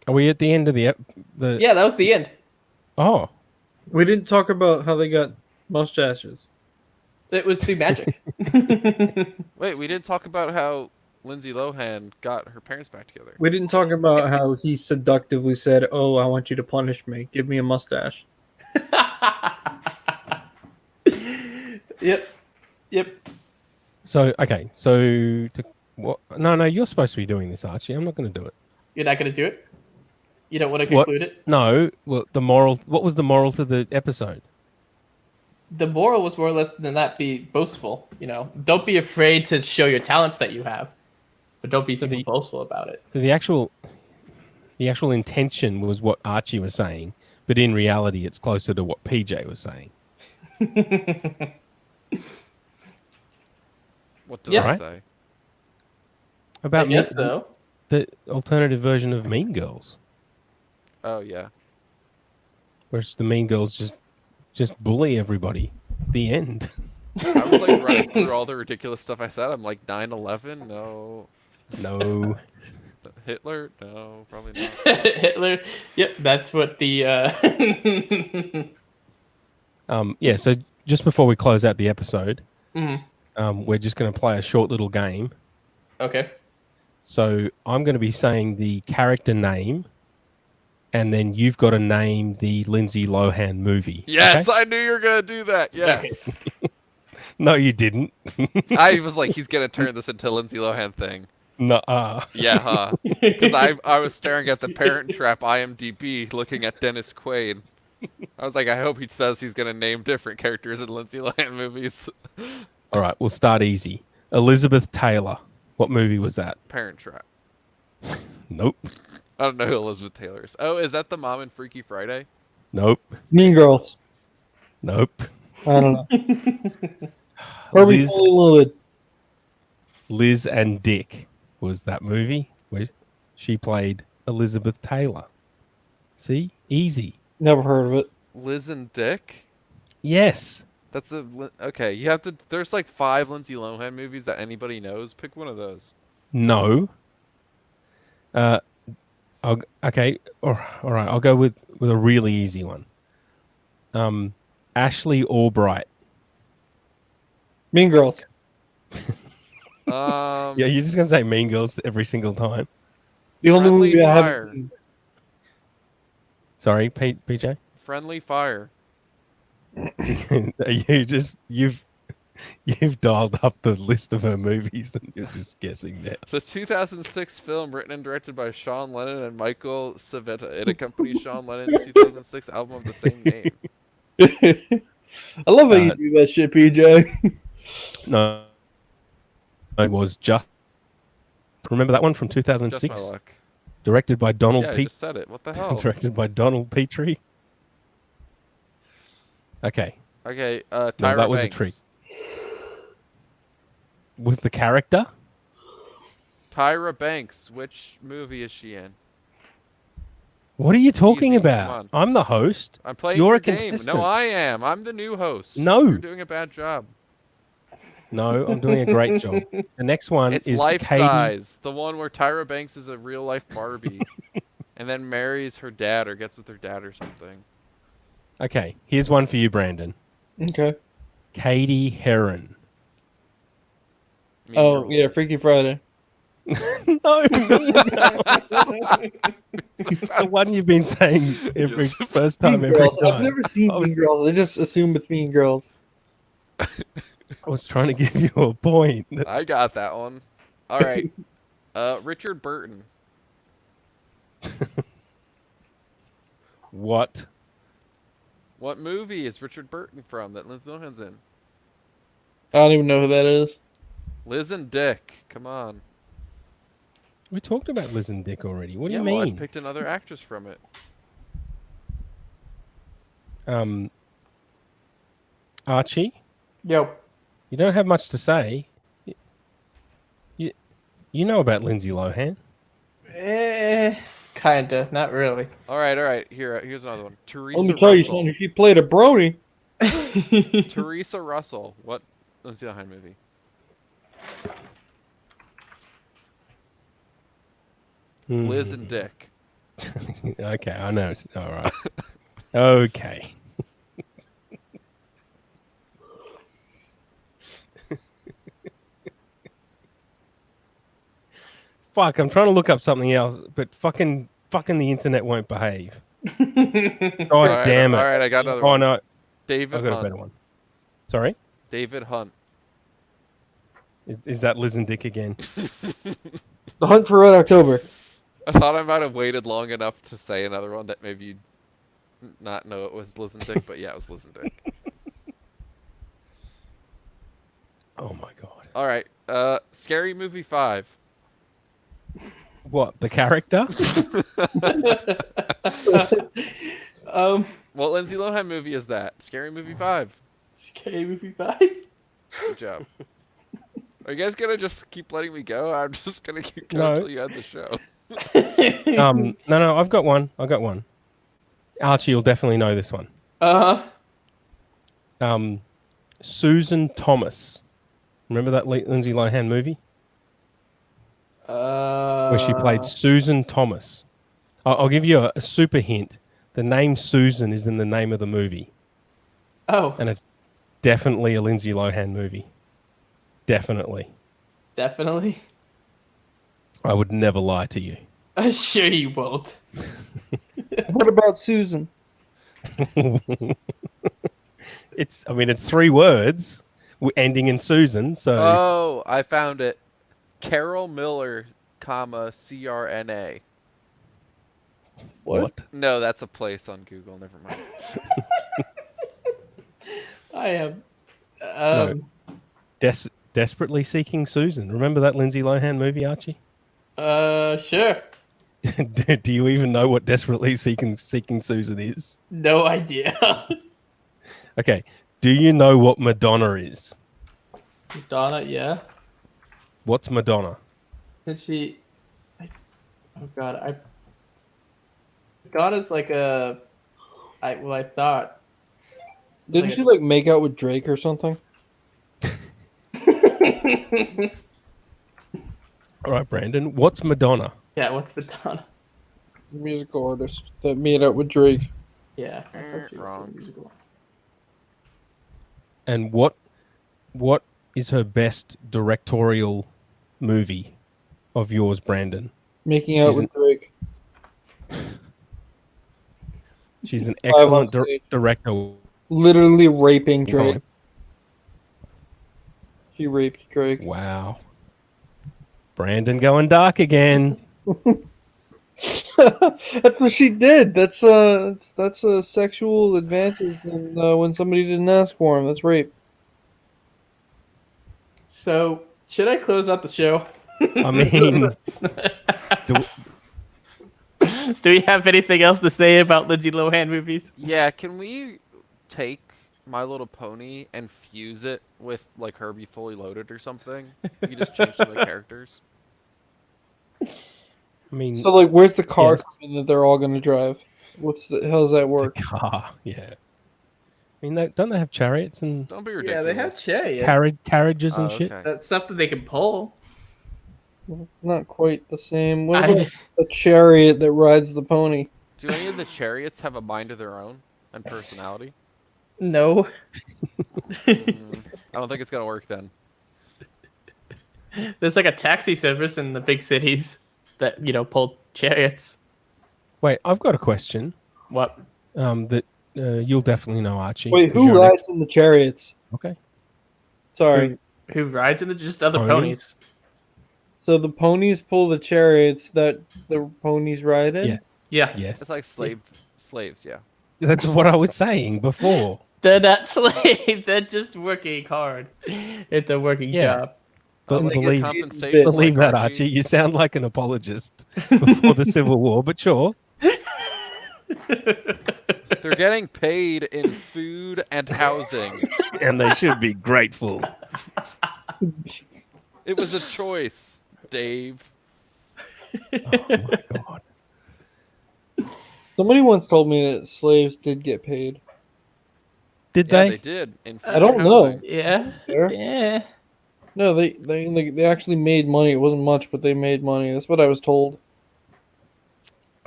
Are we at the end of the Yeah, that was the end. Oh, We didn't talk about how they got mustaches. It was through magic. Wait, we didn't talk about how Lindsay Lohan got her parents back together. We didn't talk about how he seductively said, "Oh, I want you to punish me. Give me a mustache." Yep. Yep. so okay. So to, what? No, you're supposed to be doing this, Archie. I'm not going to do it. You're not going to do it? You don't want to What? conclude it? No. Well, the moral. What was the moral to the episode? The moral was more or less than that be boastful. You know, don't be afraid to show your talents that you have, but don't be super boastful about it. So the actual intention was what Archie was saying, but in reality, it's closer to what PJ was saying. What did Yeah. I Right. say? I About guess so. the alternative version of Mean Girls, Oh, yeah. whereas the Mean Girls just bully everybody. The end. I was like running through all the ridiculous stuff I said. I'm like 9/11? No. No. Hitler? No, probably not. Hitler. Yep, that's what the. Yeah. So just before we close out the episode, Mhm. we're just going to play a short little game. Okay. So I'm going to be saying the character name, and then you've got to name the Lindsay Lohan movie. Yes, okay? I knew you were going to do that. Yes. No, you didn't. I was like, he's going to turn this into a Lindsay Lohan thing. No. Yeah, huh? Because I was staring at the Parent Trap IMDb looking at Dennis Quaid. I was like, I hope he says he's going to name different characters in Lindsay Lohan movies. All right, we'll start easy. Elizabeth Taylor. What movie was that? Parent Trap. Nope. I don't know who Elizabeth Taylor is. Oh, is that the mom in Freaky Friday? Nope. Mean Girls. Nope. I don't know. Herbie Liz, Fully Loaded. Liz and Dick was that movie where she played Elizabeth Taylor. See? Easy. Never heard of it. Liz and Dick? Yes. That's okay. You have to. There's like 5 Lindsay Lohan movies that anybody knows. Pick one of those. No. Okay. All right. I'll go with a really easy one. Ashley Albright. Mean Girls. Yeah, you're just gonna say Mean Girls every single time. The only Friendly movie I Fire. haven't. Sorry, PJ. Friendly Fire. You've dialed up the list of her movies and you're just guessing that. The 2006 film written and directed by Sean Lennon and Michael Civetta. It accompanies Sean Lennon's 2006 album of the same name. I love how you do that shit, PJ. No, it was just. Remember that one from Just 2006, my luck. directed by Donald Yeah, I Petrie. just said it. What the hell? Directed by Donald Petrie. Okay, Okay, no, Tyra that was Banks. a trick. Was the character? Tyra Banks. Which movie is she in? What are you talking Easy, come about? on. I'm the host. I'm playing You're your a game. contestant. No, I am. I'm the new host. No. You're doing a bad job. No, I'm doing a great job. The next one It's is Life Katie. Size, the one where Tyra Banks is a real life Barbie, and then marries her dad or gets with her dad or something. Okay, here's one for you, Brandon. Okay. Katie Heron. Mean Oh, Girls. yeah, Freaky Friday. No, the one you've been saying every first time, Mean every Girls. I've time. never seen I was- Mean Girls. I just assume it's Mean Girls. I was trying to give you a point. I got that one. All right. Richard Burton. What? What movie is Richard Burton from that Lindsay Lohan's in? I don't even know who that is. Liz and Dick. Come on. We talked about Liz and Dick already. What do yeah, you well, I mean? picked another actress from it. Archie, Yep. you don't have much to say. You know about Lindsay Lohan. Kinda, not really. All right. Here's another one. Teresa Let me tell you Russell. something. If you played a Brony, Teresa Russell. What Lindsay Lohan movie? Liz and Dick. Okay, I know. All right. Okay. Fuck, I'm trying to look up something else, but fucking the internet won't behave. God All right, damn it. All right, I got another Oh one. no, David I've got a Hunt. better one. Sorry? David Hunt. Is that Liz and Dick again? The Hunt for Red October. I thought I might have waited long enough to say another one that maybe you'd not know it was Liz and Dick, but yeah, it was Liz and Dick. Oh my god. All right, Scary Movie 5. What, the character? What Lindsay Lohan movie is that? Scary Movie 5. Scary Movie 5. Good job. Are you guys gonna just keep letting me go? I'm just gonna keep going No. until you end the show. No, I've got one. Archie, you'll definitely know this one. Susan Thomas. Remember that Lindsay Lohan movie? Where she played Susan Thomas. I'll give you a super hint. The name Susan is in the name of the movie. Oh, And it's definitely a Lindsay Lohan movie. Definitely. definitely. I would never lie to you. I'm sure you won't. What about Susan? It's 3 words ending in Susan, so Oh, I found it. Carol Miller, comma CRNA. what? No, that's a place on Google. Never mind. I am. No. Desperately Seeking Susan. Remember that Lindsay Lohan movie, Archie? Sure. Do you even know what Desperately Seeking Susan is? No idea. Okay. Do you know what Madonna is? Madonna, yeah. What's Madonna? Did she? Oh God, Madonna's like a. I thought. Didn't she like make out with Drake or something? All right, Brandon. What's Madonna? Yeah, what's Madonna? Musical artist that made out with Drake. Yeah, I thought she was Wrong. a musical. And what is her best directorial movie of yours, Brandon? Making out She's with Drake. She's an excellent director. Literally raping Drake. Fine. She raped Drake. Wow. Brandon going dark again. That's what she did. That's a sexual advances, and when somebody didn't ask for him, that's rape. So, should I close out the show? I mean, Do we have anything else to say about Lindsay Lohan movies? Yeah, can we take My Little Pony and fuse it with like Herbie Fully Loaded or something? You just change some of the characters. I mean, So, like, where's the car Yes. coming that they're all going to drive? How does that work? car, yeah. I mean, don't they have chariots and Don't be Yeah, ridiculous. they have chariots. carriages and Oh, shit? okay. That's stuff that they can pull. It's not quite the same. What I- about a chariot that rides the pony? Do any of the chariots have a mind of their own and personality? No. I don't think it's gonna work then. There's like a taxi service in the big cities that, pull chariots. Wait, I've got a question. What? That you'll definitely know, Archie. Wait, 'cause who you're an rides in the chariots? Okay. Sorry. Who rides in just other Ponies? ponies? So the ponies pull the chariots that the ponies ride in? Yeah. Yeah. Yes. It's like slaves, yeah. That's what I was saying before. They're not slaves. They're just working hard. It's a working Yeah. job. But They get believe, compensation believe like that, Archie. You sound like an apologist before the Civil War, but sure. They're getting paid in food and housing. And they should be grateful. It was a choice, Dave. Oh my god. Somebody once told me that slaves did get paid. Did Yeah, they? they did. In food I don't and know. housing. Yeah. Fair. Yeah. No, they actually made money. It wasn't much, but they made money. That's what I was told.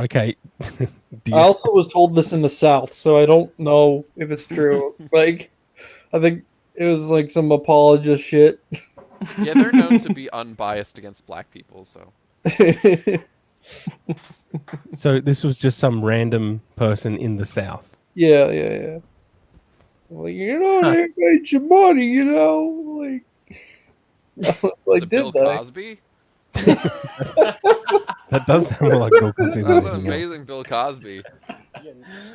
Okay. Do you- I also was told this in the South, so I don't know if it's true. Like, I think it was like some apologist shit. Yeah, they're known to be unbiased against black people, so. So this was just some random person in the South. Yeah. Like, they made some money, like. I was Was like, it Bill did they? Cosby? That does sound more like Bill Cosby. That was an than anything else. amazing Bill Cosby.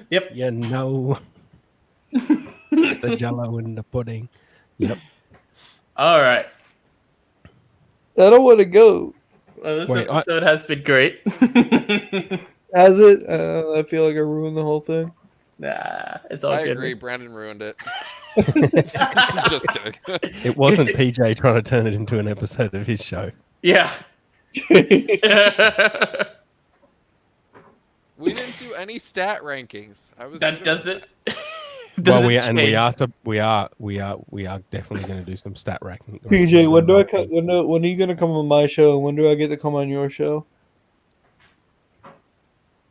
Yep. You know. The jello in the pudding. Yep. All right. I don't want to go. Well, this Wait, episode has been great. Has it? I feel like I ruined the whole thing. Nah, it's all I good. agree. Brandon ruined it. Just kidding. It wasn't PJ trying to turn it into an episode of his show. Yeah. We didn't do any stat rankings. I was That gonna- does it. Well, we are definitely going to do some stat ranking. PJ, when do I come? When are you gonna come on my show? When do I get to come on your show?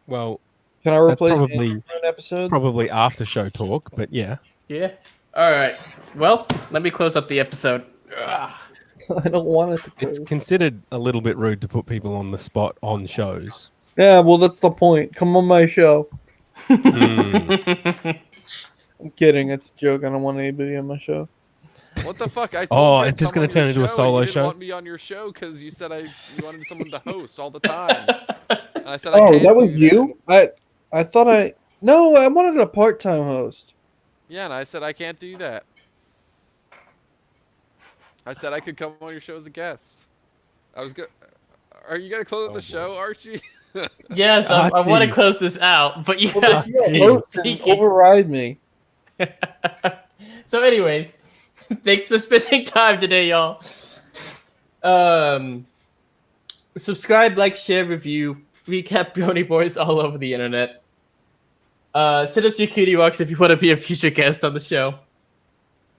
Well, Can I that's replace probably Andrew for an episode? probably after show talk, but yeah. Yeah. All right. Well, let me close up the episode. Ugh. I don't want it to. It's Close. considered a little bit rude to put people on the spot on shows. Yeah, well, that's the point. Come on my show. Hmm. I'm kidding. It's a joke. I don't want anybody on my show. What the fuck? I told Oh, you I'd it's just come gonna on turn your into a show, solo you didn't show? want me on your show because you said you wanted someone to host all the time. And I said, I Oh, can't that was do you. I thought I wanted a part-time host. Yeah, and I said I can't do that. I said I could come on your show as a guest. I was good. Are you gonna close up Oh, the boy. show, Archie? Yes, I want to Archie. close this out, but Well, yeah. then you host and override me. So, anyways, thanks for spending time today, y'all. Subscribe, like, share, review, recap Brony Boys all over the internet. Send us your cutie walks if you want to be a future guest on the show.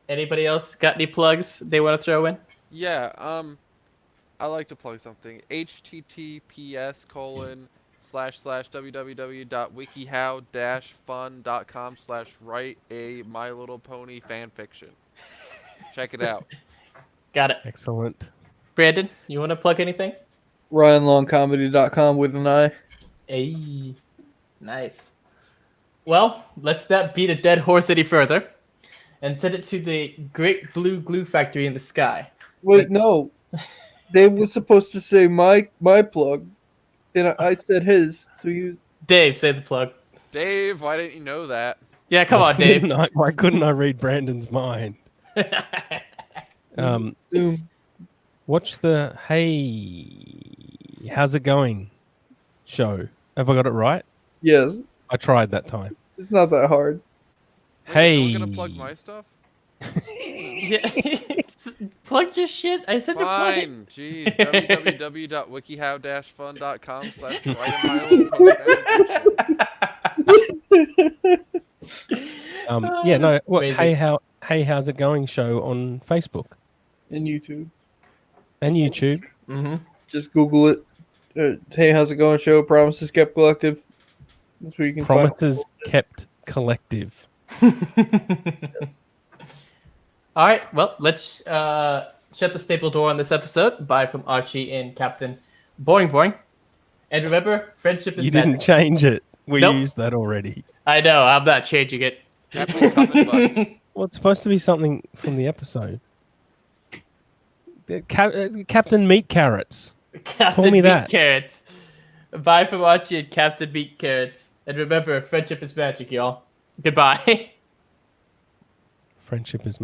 Anybody else got any plugs they want to throw in? Yeah. I like to plug something. https://www.wikihow-fun.com/write a My Little Pony fanfiction. Check it out. Got it. Excellent. Brandon, you want to plug anything? RyanLongComedy.com with an I. Hey, nice. Well, let's not beat a dead horse any further and send it to the Great Blue Glue Factory in the sky. Wait, no. Dave was supposed to say my plug, and I said his. So you. Dave, say the plug. Dave, why didn't you know that? Yeah, come on, Dave. Why couldn't I read Brandon's mind? Zoom. Watch the Hey, how's it going show. Have I got it right? Yes, I tried that time. it's not that hard. Wait, Hey. Is no one gonna plug my stuff? Yeah. Plug your shit. I said to plug it. Fine. Jeez. www.wikihow-fun.com/write a My Little Pony fanfiction. Yeah, no. What? Amazing. Hey, how's it going show on Facebook And YouTube. and YouTube. Mm-hmm. Just Google it. Hey, how's it going? Show Promises Kept Collective. That's where you can Promises kept collective. All right. Well, let's shut the staple door on this episode. Bye from Archie and Captain Boing. And remember, friendship is You magic. didn't change it. We Nope. used that already. I know. I'm not changing it. Captain Cumming Butts. Well, it's supposed to be something from the episode. Captain Meat Carrots. Captain me Meat that. Carrots. Bye from Archie and Captain Meat Carrots. And remember, friendship is magic, y'all. Goodbye. Friendship is